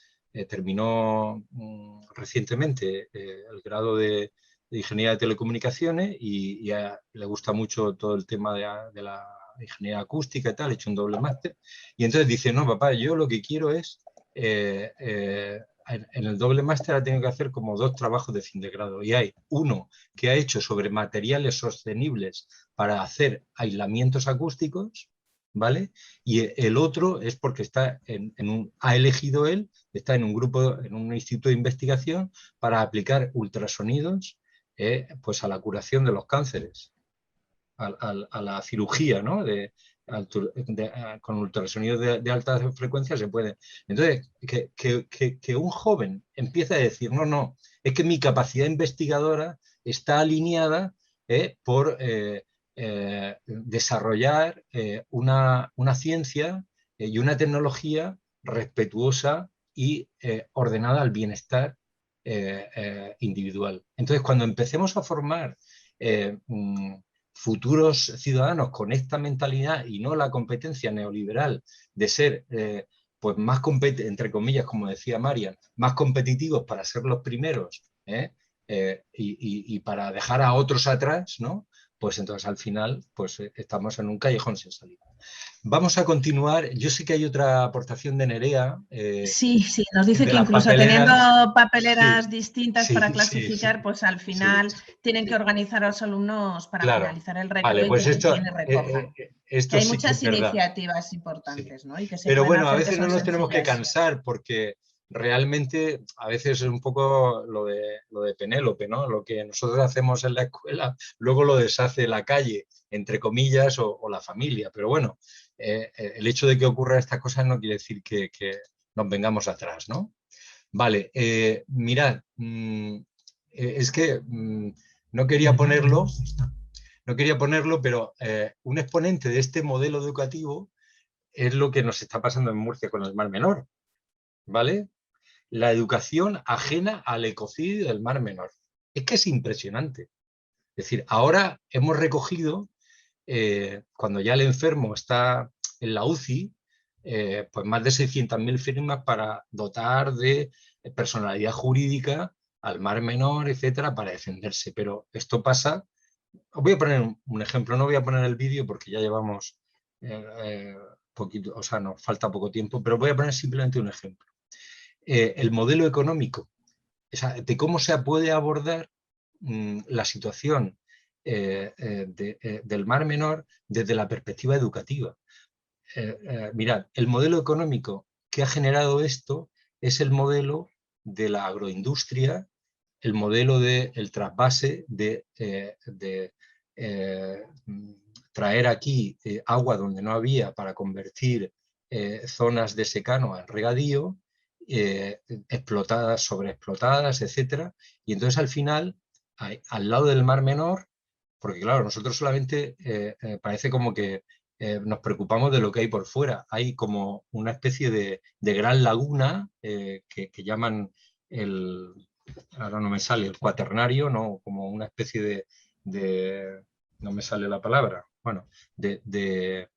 [SPEAKER 20] recientemente el grado de Ingeniería de Telecomunicaciones y le gusta mucho todo el tema de la ingeniería acústica y tal, ha hecho un doble máster. Y entonces dice, no, papá, yo lo que quiero es, en el doble máster ha tenido que hacer como 2 trabajos de fin de grado. Y hay uno que ha hecho sobre materiales sostenibles para hacer aislamientos acústicos, ¿vale? Y el otro es porque está ha elegido él, está en un grupo, en un instituto de investigación para aplicar ultrasonidos pues a la curación de los cánceres, a la cirugía, ¿no?, con ultrasonidos de alta frecuencia se puede. Entonces, que un joven empiece a decir, no, es que mi capacidad investigadora está alineada por desarrollar una ciencia y una tecnología respetuosa y ordenada al bienestar individual. Entonces, cuando empecemos a formar futuros ciudadanos con esta mentalidad y no la competencia neoliberal de ser, pues más entre comillas, como decía Marian, más competitivos para ser los primeros, y para dejar a otros atrás, ¿no? Pues entonces al final pues estamos en un callejón sin salida. Vamos a continuar. Yo sé que hay otra aportación de Nerea.
[SPEAKER 1] Sí, nos dice que incluso teniendo papeleras distintas para clasificar, pues al final tienen que organizar a los alumnos para finalizar el recorrido.
[SPEAKER 20] Vale, pues esto,
[SPEAKER 1] recojan.
[SPEAKER 20] Esto
[SPEAKER 1] hay
[SPEAKER 20] sí
[SPEAKER 1] muchas
[SPEAKER 20] que es
[SPEAKER 1] iniciativas importantes, ¿no? Y que se
[SPEAKER 20] pero bueno,
[SPEAKER 1] hacer,
[SPEAKER 20] a veces no nos tenemos que
[SPEAKER 1] sencillas.
[SPEAKER 20] cansar porque realmente a veces es un poco lo de Penélope, ¿no? Lo que nosotros hacemos en la escuela, luego lo deshace la calle, entre comillas, o la familia. Pero bueno, el hecho de que ocurra estas cosas no quiere decir que nos vengamos atrás, ¿no? Vale, mirad, es que no quería ponerlo, pero un exponente de este modelo educativo es lo que nos está pasando en Murcia con el Mar Menor, ¿vale? La educación ajena al ecocidio del Mar Menor. Es que es impresionante. Es decir, ahora hemos recogido, cuando ya el enfermo está en la UCI, pues más de 600.000 firmas para dotar de personalidad jurídica al Mar Menor, etcétera, para defenderse. Pero esto pasa... Os voy a poner un ejemplo, no voy a poner el vídeo porque ya llevamos poquito, o sea, nos falta poco tiempo, pero voy a poner simplemente un ejemplo. El modelo económico, o sea, de cómo se puede abordar la situación del Mar Menor desde la perspectiva educativa. Mirad, el modelo económico que ha generado esto es el modelo de la agroindustria, el modelo del trasvase de traer aquí agua donde no había para convertir zonas de secano en regadío, explotadas, sobreexplotadas, etc. Y entonces al final, al lado del Mar Menor, porque claro, nosotros solamente parece como que nos preocupamos de lo que hay por fuera. Hay como una especie de gran laguna que llaman ahora no me sale, el cuaternario, ¿no? Como una especie no me sale la palabra, bueno, en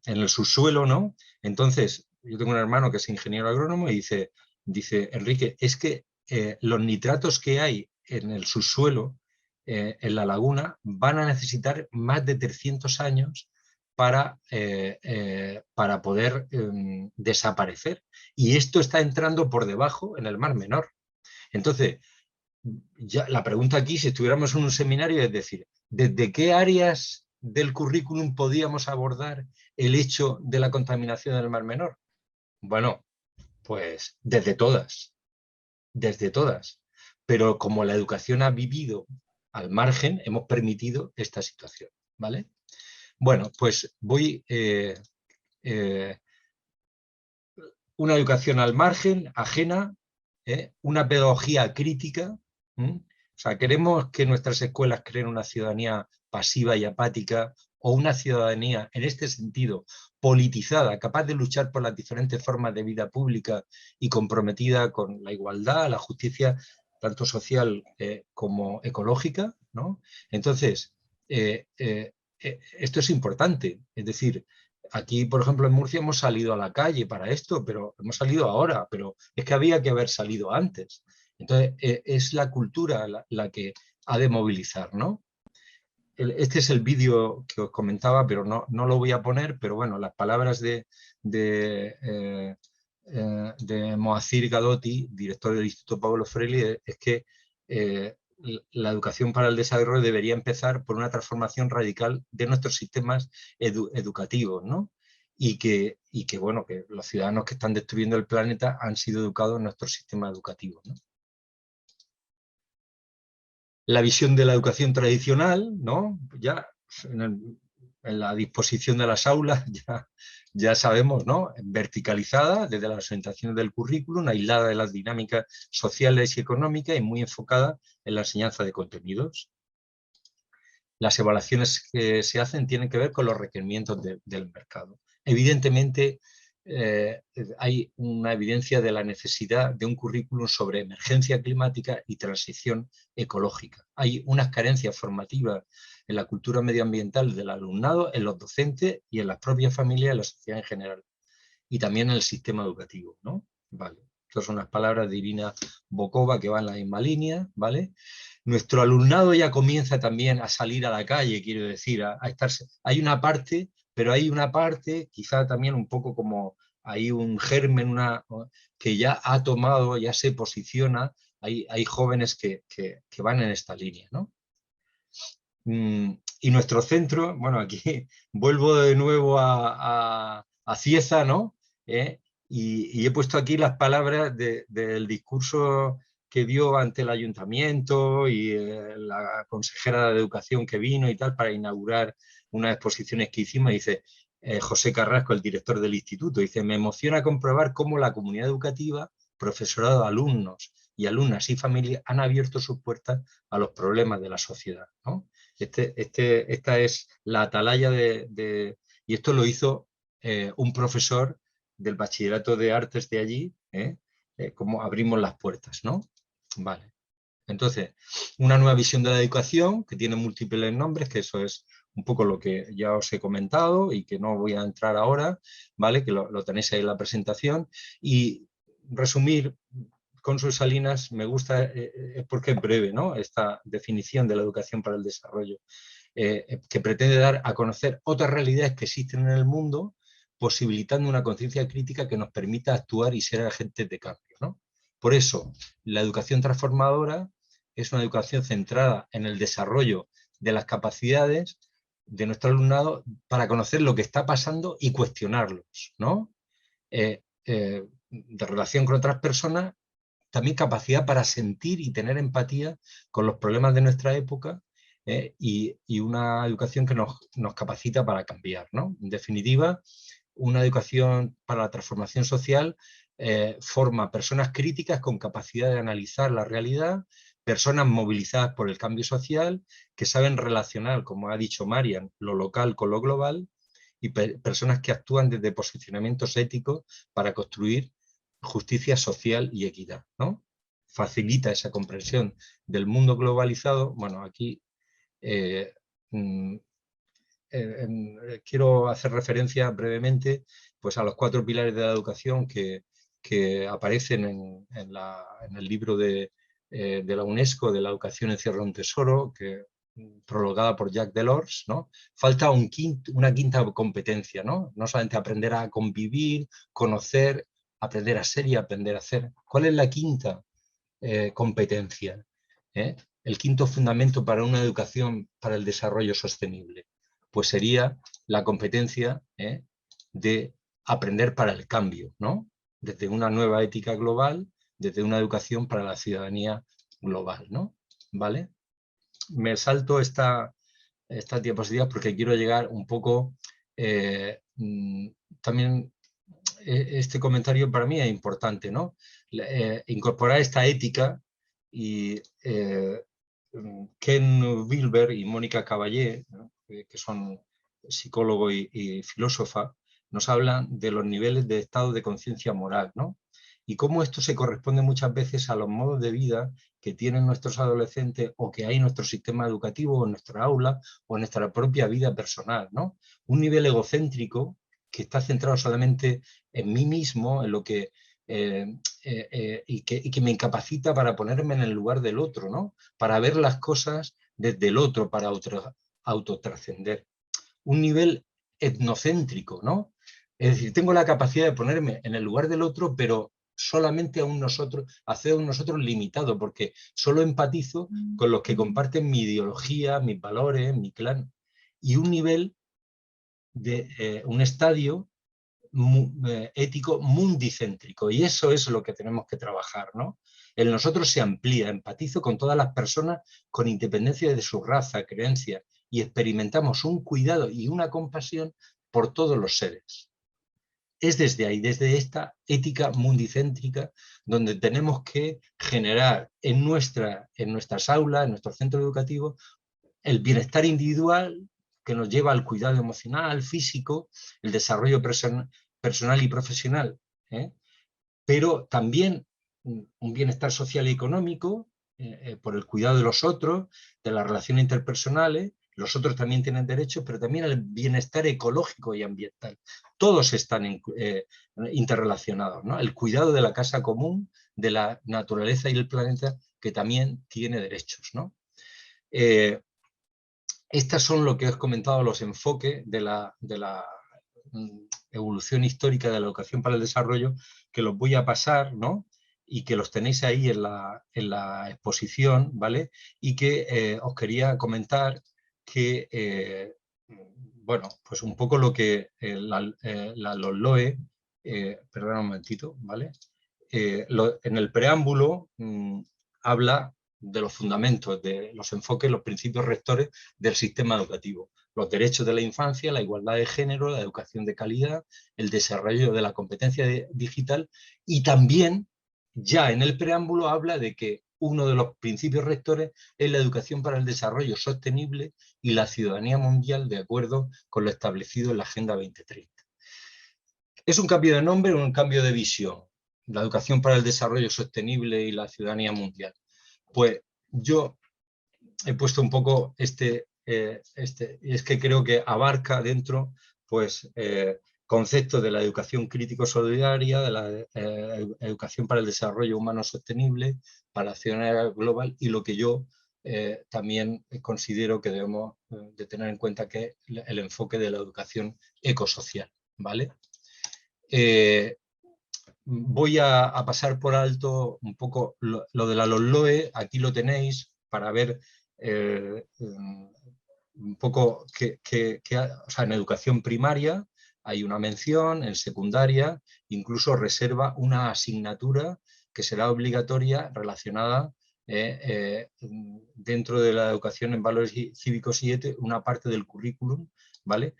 [SPEAKER 20] el subsuelo, ¿no? Entonces, yo tengo un hermano que es ingeniero agrónomo y dice Enrique, es que los nitratos que hay en el subsuelo, en la laguna, van a necesitar más de 300 años para poder desaparecer. Y esto está entrando por debajo en el Mar Menor. Entonces, ya la pregunta aquí, si estuviéramos en un seminario, es decir, ¿desde qué áreas del currículum podíamos abordar el hecho de la contaminación del Mar Menor? Bueno, pues desde todas. Pero como la educación ha vivido al margen, hemos permitido esta situación, ¿vale? Bueno, pues voy... una educación al margen, ajena, una pedagogía crítica. O sea, queremos que nuestras escuelas creen una ciudadanía pasiva y apática o una ciudadanía, en este sentido, politizada, capaz de luchar por las diferentes formas de vida pública y comprometida con la igualdad, la justicia, tanto social como ecológica, ¿no? Entonces, esto es importante, es decir, aquí, por ejemplo, en Murcia hemos salido a la calle para esto, pero hemos salido ahora, pero es que había que haber salido antes. Entonces, es la cultura la que ha de movilizar, ¿no? Este es el vídeo que os comentaba, pero no lo voy a poner, pero bueno, las palabras de Moacir Gadotti, director del Instituto Paulo Freire, es que la educación para el desarrollo debería empezar por una transformación radical de nuestros sistemas educativos, ¿no? Y que bueno, que los ciudadanos que están destruyendo el planeta han sido educados en nuestro sistema educativo, ¿no? La visión de la educación tradicional, ¿no? Ya en la disposición de las aulas ya sabemos, ¿no? Verticalizada desde las orientaciones del currículum, aislada de las dinámicas sociales y económicas y muy enfocada en la enseñanza de contenidos. Las evaluaciones que se hacen tienen que ver con los requerimientos del mercado. Evidentemente, hay una evidencia de la necesidad de un currículum sobre emergencia climática y transición ecológica. Hay unas carencias formativas en la cultura medioambiental del alumnado, en los docentes y en las propias familias y en la sociedad en general. Y también en el sistema educativo, ¿no? Vale. Estas son unas palabras de Irina Bokova que van en la misma línea, ¿vale? Nuestro alumnado ya comienza también a salir a la calle, quiero decir, a estarse. Hay una parte, pero hay una parte, quizá también un poco como hay un germen que ya ha tomado, ya se posiciona, hay jóvenes que van en esta línea, ¿no? Y nuestro centro, bueno, aquí vuelvo de nuevo a Cieza, ¿no? Y he puesto aquí las palabras del discurso que dio ante el ayuntamiento y la consejera de Educación que vino y tal para inaugurar unas exposiciones que hicimos. Dice José Carrasco, el director del instituto, dice: me emociona comprobar cómo la comunidad educativa, profesorado, alumnos y alumnas y familias han abierto sus puertas a los problemas de la sociedad, ¿no? Esta es la atalaya y esto lo hizo un profesor del bachillerato de artes de allí, cómo abrimos las puertas, ¿no? Vale. Entonces, una nueva visión de la educación que tiene múltiples nombres, que eso es un poco lo que ya os he comentado y que no voy a entrar ahora, ¿vale? Que lo tenéis ahí en la presentación. Y resumir, Consul Salinas, me gusta, porque es breve, ¿no? Esta definición de la educación para el desarrollo, que pretende dar a conocer otras realidades que existen en el mundo, posibilitando una conciencia crítica que nos permita actuar y ser agentes de cambio, ¿no? Por eso, la educación transformadora es una educación centrada en el desarrollo de las capacidades de nuestro alumnado para conocer lo que está pasando y cuestionarlos, ¿no? De relación con otras personas, también capacidad para sentir y tener empatía con los problemas de nuestra época, y una educación que nos capacita para cambiar, ¿no? En definitiva, una educación para la transformación social forma personas críticas con capacidad de analizar la realidad, personas movilizadas por el cambio social, que saben relacionar, como ha dicho Marian, lo local con lo global, y personas que actúan desde posicionamientos éticos para construir justicia social y equidad, ¿no? Facilita esa comprensión del mundo globalizado. Bueno, aquí quiero hacer referencia brevemente pues, a los 4 pilares de la educación que aparecen en el libro de la UNESCO, de la educación encierra un tesoro, prologada por Jacques Delors, ¿no? Falta una quinta competencia, ¿no? No solamente aprender a convivir, conocer, aprender a ser y aprender a hacer. ¿Cuál es la quinta competencia? El quinto fundamento para una educación para el desarrollo sostenible. Pues sería la competencia de aprender para el cambio, ¿no? Desde una nueva ética global, desde una educación para la ciudadanía global, ¿no? ¿Vale? Me salto estas diapositivas porque quiero llegar un poco también. Este comentario para mí es importante, ¿no? Incorporar esta ética, y Ken Wilber y Mónica Caballé, ¿no? Que son psicólogo y filósofa, nos hablan de los niveles de estado de conciencia moral, ¿no? Y cómo esto se corresponde muchas veces a los modos de vida que tienen nuestros adolescentes o que hay en nuestro sistema educativo, o en nuestra aula, o en nuestra propia vida personal, ¿no? Un nivel egocéntrico que está centrado solamente en mí mismo, en lo que, y que me incapacita para ponerme en el lugar del otro, ¿no? Para ver las cosas desde el otro, para autotrascender. Un nivel etnocéntrico, ¿no? Es decir, tengo la capacidad de ponerme en el lugar del otro, pero solamente hacia un nosotros limitado, porque solo empatizo con los que comparten mi ideología, mis valores, mi clan. Y un nivel de un estadio ético mundicéntrico, y eso es lo que tenemos que trabajar, ¿no? El nosotros se amplía, empatizo con todas las personas con independencia de su raza, creencia, y experimentamos un cuidado y una compasión por todos los seres. Es desde ahí, desde esta ética mundicéntrica, donde tenemos que generar en nuestras aulas, en nuestro centro educativo, el bienestar individual que nos lleva al cuidado emocional, físico, el desarrollo personal y profesional, pero también un bienestar social y económico, por el cuidado de los otros, de las relaciones interpersonales. Los otros también tienen derechos, pero también el bienestar ecológico y ambiental. Todos están interrelacionados, ¿no? El cuidado de la casa común, de la naturaleza y el planeta, que también tiene derechos, ¿no? Estas son lo que os he comentado, los enfoques de la evolución histórica de la educación para el desarrollo, que los voy a pasar, ¿no? Y que los tenéis ahí en la exposición, ¿vale? Y que os quería comentar que, bueno, pues un poco lo que la LOLLOE, perdón un momentito, ¿vale? En el preámbulo habla de los fundamentos, de los enfoques, los principios rectores del sistema educativo. Los derechos de la infancia, la igualdad de género, la educación de calidad, el desarrollo de la competencia digital, y también ya en el preámbulo habla de que uno de los principios rectores es la educación para el desarrollo sostenible y la ciudadanía mundial de acuerdo con lo establecido en la Agenda 2030. Es un cambio de nombre o un cambio de visión, la educación para el desarrollo sostenible y la ciudadanía mundial. Pues yo he puesto un poco y es que creo que abarca dentro pues conceptos de la educación crítico-solidaria, de la educación para el desarrollo humano sostenible, para la ciudadanía global, y lo que yo también considero que debemos de tener en cuenta, que es el enfoque de la educación ecosocial, ¿vale? Voy a pasar por alto un poco lo de la LOLLOE. Aquí lo tenéis para ver un poco o sea, en educación primaria hay una mención, en secundaria incluso reserva una asignatura que será obligatoria relacionada dentro de la educación en valores cívicos y éticos, una parte del currículum, ¿vale?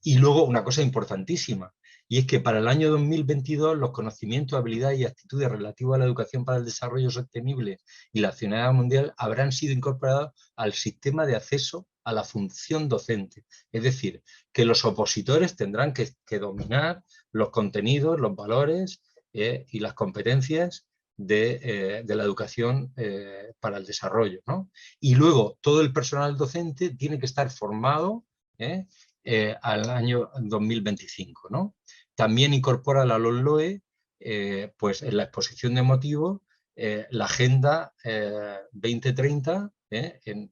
[SPEAKER 20] Y luego una cosa importantísima, y es que para el año 2022 los conocimientos, habilidades y actitudes relativos a la educación para el desarrollo sostenible y la ciudadanía mundial habrán sido incorporados al sistema de acceso a la función docente. Es decir, que los opositores tendrán que dominar los contenidos, los valores y las competencias de la educación para el desarrollo, ¿no? Y luego todo el personal docente tiene que estar formado al año 2025, ¿no? También incorpora la LOLLOE, pues en la exposición de motivos, la Agenda 2030 en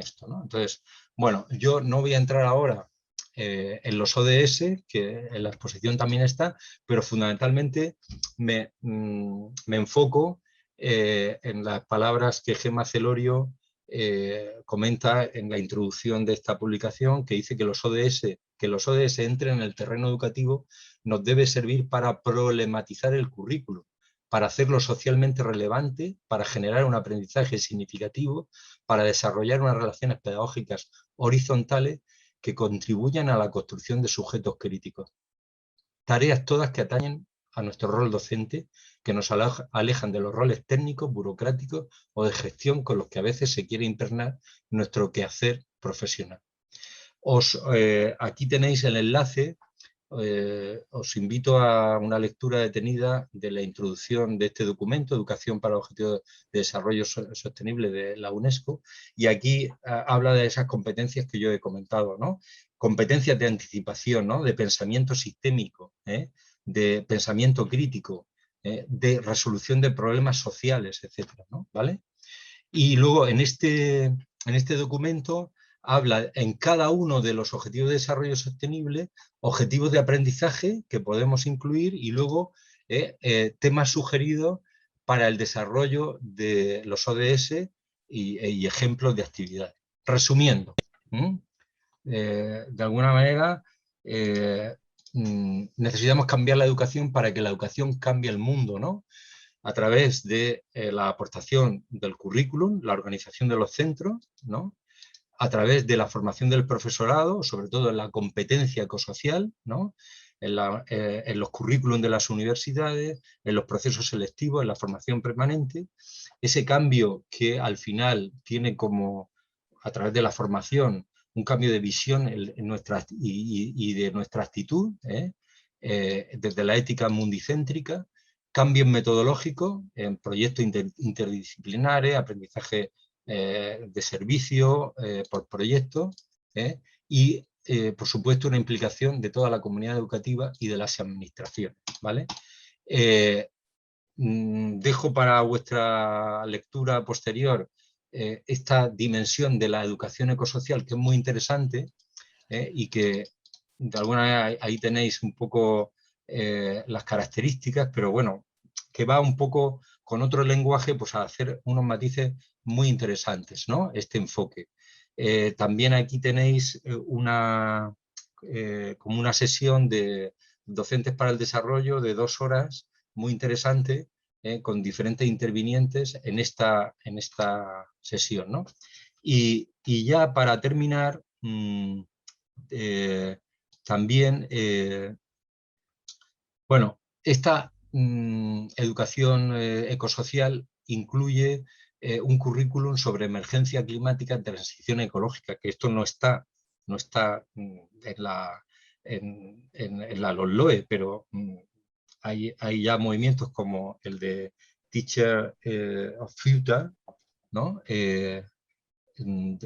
[SPEAKER 20] esto, ¿no? Entonces, bueno, yo no voy a entrar ahora en los ODS, que en la exposición también está, pero fundamentalmente me enfoco en las palabras que Gemma Celorio comenta en la introducción de esta publicación, que dice que los ODS entren en el terreno educativo nos debe servir para problematizar el currículo, para hacerlo socialmente relevante, para generar un aprendizaje significativo, para desarrollar unas relaciones pedagógicas horizontales que contribuyan a la construcción de sujetos críticos. Tareas todas que atañen a nuestro rol docente, que nos alejan de los roles técnicos, burocráticos o de gestión con los que a veces se quiere impregnar nuestro quehacer profesional. Aquí tenéis el enlace. Os invito a una lectura detenida de la introducción de este documento, Educación para Objetivos de Desarrollo Sostenible de la UNESCO, y aquí habla de esas competencias que yo he comentado, ¿no? Competencias de anticipación, ¿no? De pensamiento sistémico, de pensamiento crítico, de resolución de problemas sociales, etcétera, ¿no? ¿Vale? Y luego en este documento habla en cada uno de los objetivos de desarrollo sostenible, objetivos de aprendizaje que podemos incluir y luego temas sugeridos para el desarrollo de los ODS y ejemplos de actividades. Resumiendo, de alguna manera necesitamos cambiar la educación para que la educación cambie el mundo, ¿no? A través de la aportación del currículum, la organización de los centros, ¿no? A través de la formación del profesorado, sobre todo en la competencia ecosocial, ¿no? En los currículum de las universidades, en los procesos selectivos, en la formación permanente. Ese cambio que al final tiene como, a través de la formación, un cambio de visión y de nuestra actitud, desde la ética mundicéntrica, cambios metodológicos en proyectos interdisciplinares, aprendizaje de servicio por proyectos, y por supuesto una implicación de toda la comunidad educativa y de las administraciones, ¿vale? Dejo para vuestra lectura posterior esta dimensión de la educación ecosocial, que es muy interesante, y que de alguna manera ahí tenéis un poco las características, pero bueno, que va un poco con otro lenguaje, pues a hacer unos matices muy interesantes, ¿no? Este enfoque. También aquí tenéis como una sesión de docentes para el desarrollo de 2 horas, muy interesante, con diferentes intervinientes en esta sesión, ¿no? Y ya para terminar, también, bueno, esta educación ecosocial incluye un currículum sobre emergencia climática y transición ecológica, que esto no está en la LOE, pero hay ya movimientos como el de Teacher of Future, ¿no?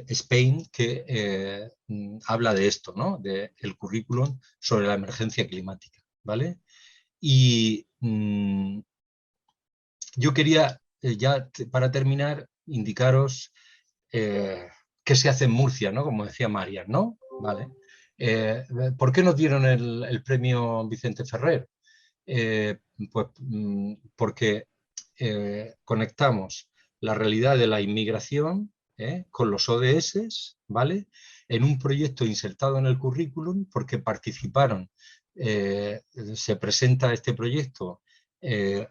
[SPEAKER 20] Spain, que habla de esto, ¿no? Del currículum sobre la emergencia climática, ¿vale? Y yo quería, ya para terminar, indicaros qué se hace en Murcia, ¿no? Como decía Marian, ¿no? ¿Vale? ¿Por qué nos dieron el premio Vicente Ferrer? Pues porque conectamos la realidad de la inmigración con los ODS, ¿vale? En un proyecto insertado en el currículum, porque participaron, se presenta este proyecto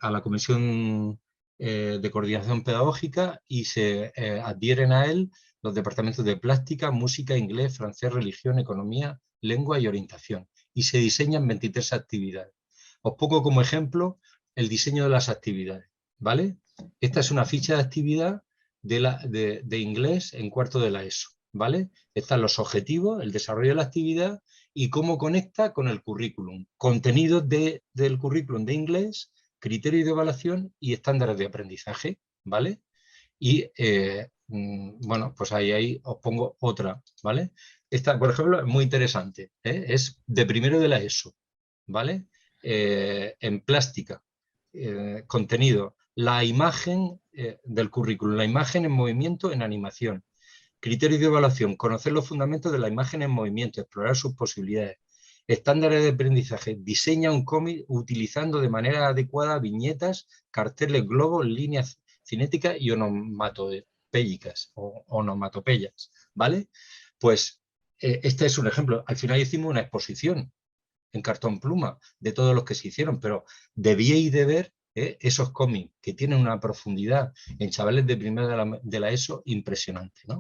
[SPEAKER 20] a la Comisión de Coordinación Pedagógica y se adhieren a él los departamentos de plástica, música, inglés, francés, religión, economía, lengua y orientación. Y se diseñan 23 actividades. Os pongo como ejemplo el diseño de las actividades, ¿vale? Esta es una ficha de actividad de inglés en cuarto de la ESO, ¿vale? Están los objetivos, el desarrollo de la actividad y cómo conecta con el currículum. Contenidos del currículum de inglés, criterios de evaluación y estándares de aprendizaje, ¿vale? Y bueno, pues ahí os pongo otra, ¿vale? Esta, por ejemplo, es muy interesante, es de primero de la ESO, ¿vale? En plástica, contenido, la imagen del currículum, la imagen en movimiento en animación, criterios de evaluación, conocer los fundamentos de la imagen en movimiento, explorar sus posibilidades, estándares de aprendizaje, diseña un cómic utilizando de manera adecuada viñetas, carteles, globos, líneas cinéticas y onomatopéyicas o onomatopeyas, ¿vale? Pues este es un ejemplo. Al final hicimos una exposición en cartón pluma de todos los que se hicieron, pero debíais de ver esos cómics que tienen una profundidad en chavales de primero de la ESO impresionante, ¿no?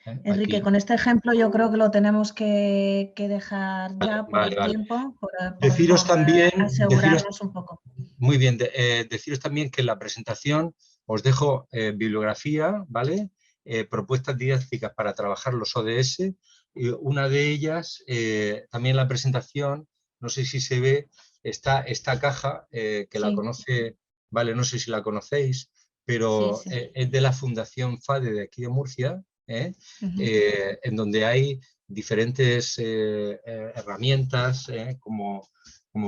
[SPEAKER 1] Enrique, con este ejemplo yo creo que lo tenemos que dejar ya por el tiempo, por
[SPEAKER 20] deciros también,
[SPEAKER 1] asegurarnos un poco.
[SPEAKER 20] Muy bien, deciros también que en la presentación os dejo bibliografía, ¿vale? Propuestas didácticas para trabajar los ODS. Una de ellas, también la presentación, no sé si se ve, está esta caja que la conoce, vale, no sé si la conocéis, pero es de la Fundación FADE de aquí de Murcia, en donde hay diferentes herramientas, como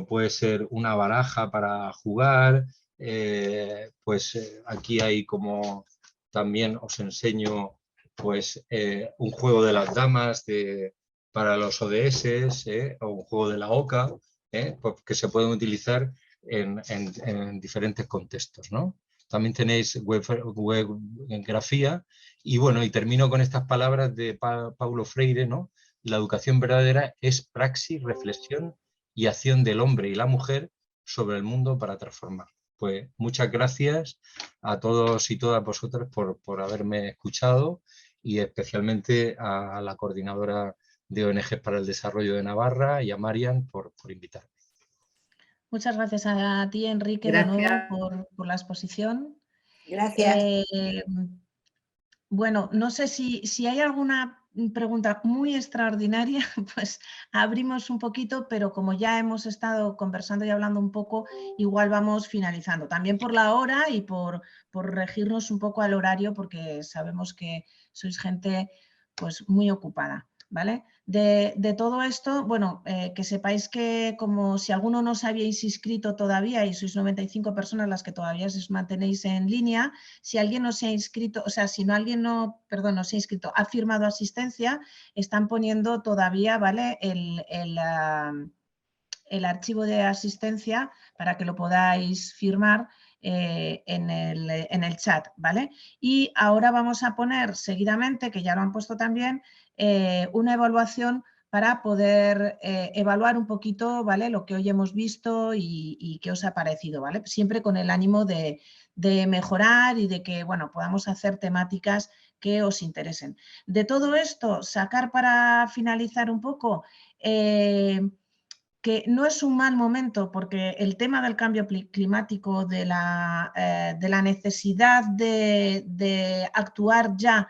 [SPEAKER 20] puede ser una baraja para jugar, pues aquí hay como también os enseño pues un juego de las damas para los ODS, o un juego de la oca, pues, que se pueden utilizar en diferentes contextos, ¿no? También tenéis webgrafía y bueno, y termino con estas palabras de Paulo Freire, ¿no? La educación verdadera es praxis, reflexión y acción del hombre y la mujer sobre el mundo para transformar. Pues muchas gracias a todos y todas vosotras por haberme escuchado y especialmente a la coordinadora de ONG para el Desarrollo de Navarra y a Marian por invitarme.
[SPEAKER 1] Muchas gracias a ti, Enrique, de nuevo por la exposición.
[SPEAKER 4] Gracias.
[SPEAKER 1] Bueno, no sé si hay alguna pregunta muy extraordinaria, pues abrimos un poquito, pero como ya hemos estado conversando y hablando un poco, igual vamos finalizando. También por la hora y por regirnos un poco al horario, porque sabemos que sois gente pues muy ocupada, ¿vale? De todo esto, bueno, que sepáis que como si alguno no os habíais inscrito todavía y sois 95 personas las que todavía os mantenéis en línea, si alguien no se ha inscrito, o sea, si no alguien no se ha inscrito, ha firmado asistencia, están poniendo todavía, ¿vale? El archivo de asistencia para que lo podáis firmar en el chat, ¿vale? Y ahora vamos a poner seguidamente, que ya lo han puesto también, una evaluación para poder evaluar un poquito, ¿vale? Lo que hoy hemos visto y qué os ha parecido, ¿vale? Siempre con el ánimo de mejorar y de que, bueno, podamos hacer temáticas que os interesen. De todo esto, sacar para finalizar un poco, que no es un mal momento porque el tema del cambio climático, de la necesidad de actuar ya,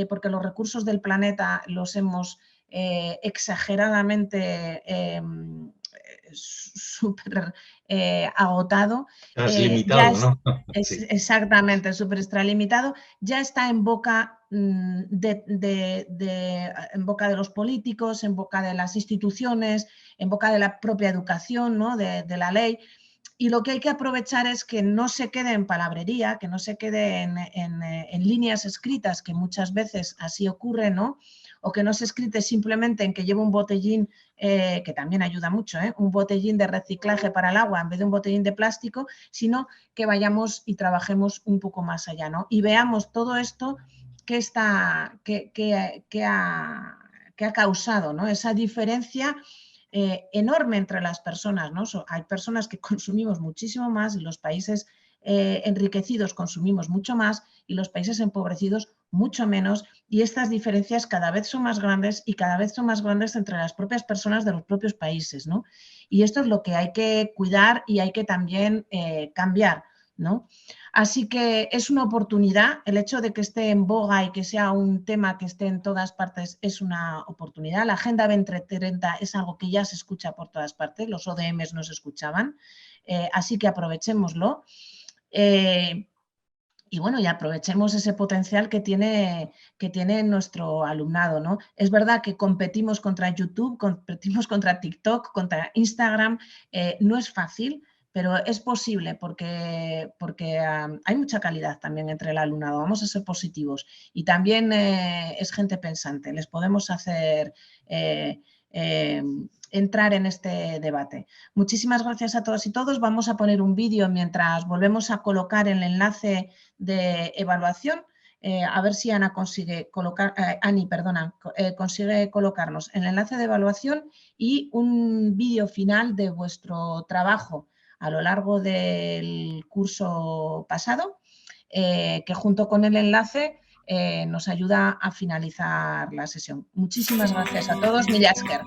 [SPEAKER 1] porque los recursos del planeta los hemos exageradamente súper agotado.
[SPEAKER 20] Limitado, ¿no?
[SPEAKER 1] Sí. Exactamente, súper extralimitado, ya está en boca en boca de los políticos, en boca de las instituciones, en boca de la propia educación, ¿no? de la ley. Y lo que hay que aprovechar es que no se quede en palabrería, que no se quede en líneas escritas, que muchas veces así ocurre, ¿no? O que no se escrite simplemente en que lleve un botellín, que también ayuda mucho, un botellín de reciclaje para el agua en vez de un botellín de plástico, sino que vayamos y trabajemos un poco más allá, ¿no? Y veamos todo esto que ha causado, ¿no? Esa diferencia enorme entre las personas, ¿no? Hay personas que consumimos muchísimo más y los países enriquecidos consumimos mucho más y los países empobrecidos mucho menos, y estas diferencias cada vez son más grandes y cada vez son más grandes entre las propias personas de los propios países, ¿no? Y esto es lo que hay que cuidar y hay que también cambiar, ¿no? Así que es una oportunidad, el hecho de que esté en boga y que sea un tema que esté en todas partes es una oportunidad. La Agenda 2030 es algo que ya se escucha por todas partes, los ODMs no se escuchaban, así que aprovechémoslo. Y bueno, y aprovechemos ese potencial que tiene nuestro alumnado, ¿no? Es verdad que competimos contra YouTube, competimos contra TikTok, contra Instagram, no es fácil, pero es posible porque hay mucha calidad también entre el alumnado, vamos a ser positivos. Y también es gente pensante, les podemos hacer entrar en este debate. Muchísimas gracias a todas y todos. Vamos a poner un vídeo mientras volvemos a colocar el enlace de evaluación. A ver si Ana consigue consigue colocarnos el enlace de evaluación y un vídeo final de vuestro trabajo a lo largo del curso pasado, que junto con el enlace nos ayuda a finalizar la sesión. Muchísimas gracias a todos. Mila esker.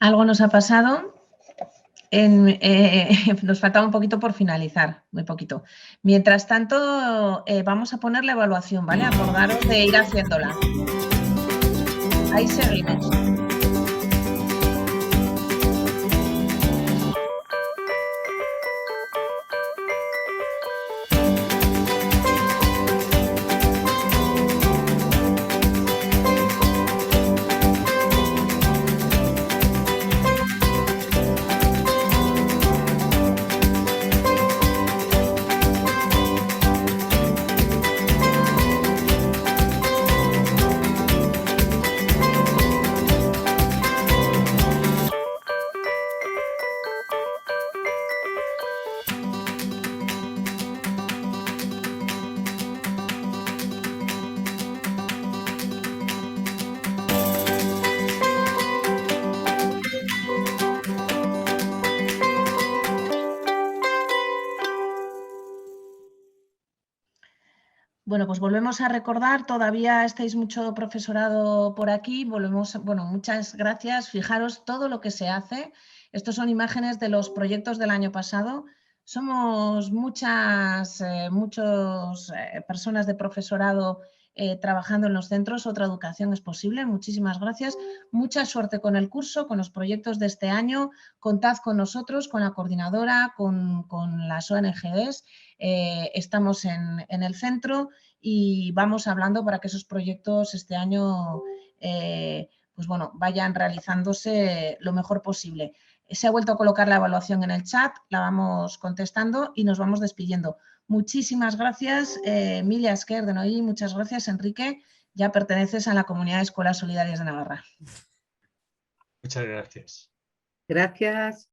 [SPEAKER 1] Algo nos ha pasado. Nos faltaba un poquito por finalizar, muy poquito. Mientras tanto, vamos a poner la evaluación, ¿vale? Acordaros de ir haciéndola. Ahí seguimos. Bueno, pues volvemos a recordar, todavía estáis mucho profesorado por aquí, muchas gracias. Fijaros todo lo que se hace. Estos son imágenes de los proyectos del año pasado. Somos muchas personas de profesorado trabajando en los centros. Otra educación es posible. Muchísimas gracias. Mucha suerte con el curso, con los proyectos de este año. Contad con nosotros, con la coordinadora, con las ONGs. Estamos en el centro y vamos hablando para que esos proyectos este año vayan realizándose lo mejor posible. Se ha vuelto a colocar la evaluación en el chat, la vamos contestando y nos vamos despidiendo. Muchísimas gracias, Emilia Esquer de Noí, muchas gracias, Enrique. Ya perteneces a la comunidad de Escuelas Solidarias de Navarra.
[SPEAKER 3] Muchas gracias.
[SPEAKER 4] Gracias.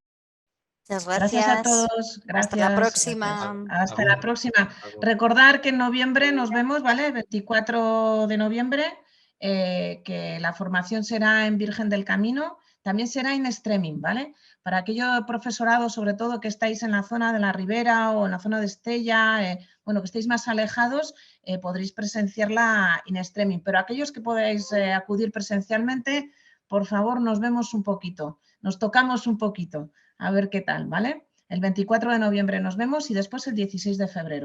[SPEAKER 22] Muchas
[SPEAKER 1] gracias a todos. Gracias.
[SPEAKER 22] Hasta la próxima.
[SPEAKER 1] Hasta la próxima. Recordar que en noviembre nos vemos, ¿vale? 24 de noviembre, que la formación será en Virgen del Camino. También será in streaming, ¿vale? Para aquello profesorado, sobre todo que estáis en la zona de la Ribera o en la zona de Estella, que estéis más alejados, podréis presenciarla in streaming. Pero aquellos que podáis acudir presencialmente, por favor, nos vemos un poquito, nos tocamos un poquito, a ver qué tal, ¿vale? El 24 de noviembre nos vemos y después el 16 de febrero.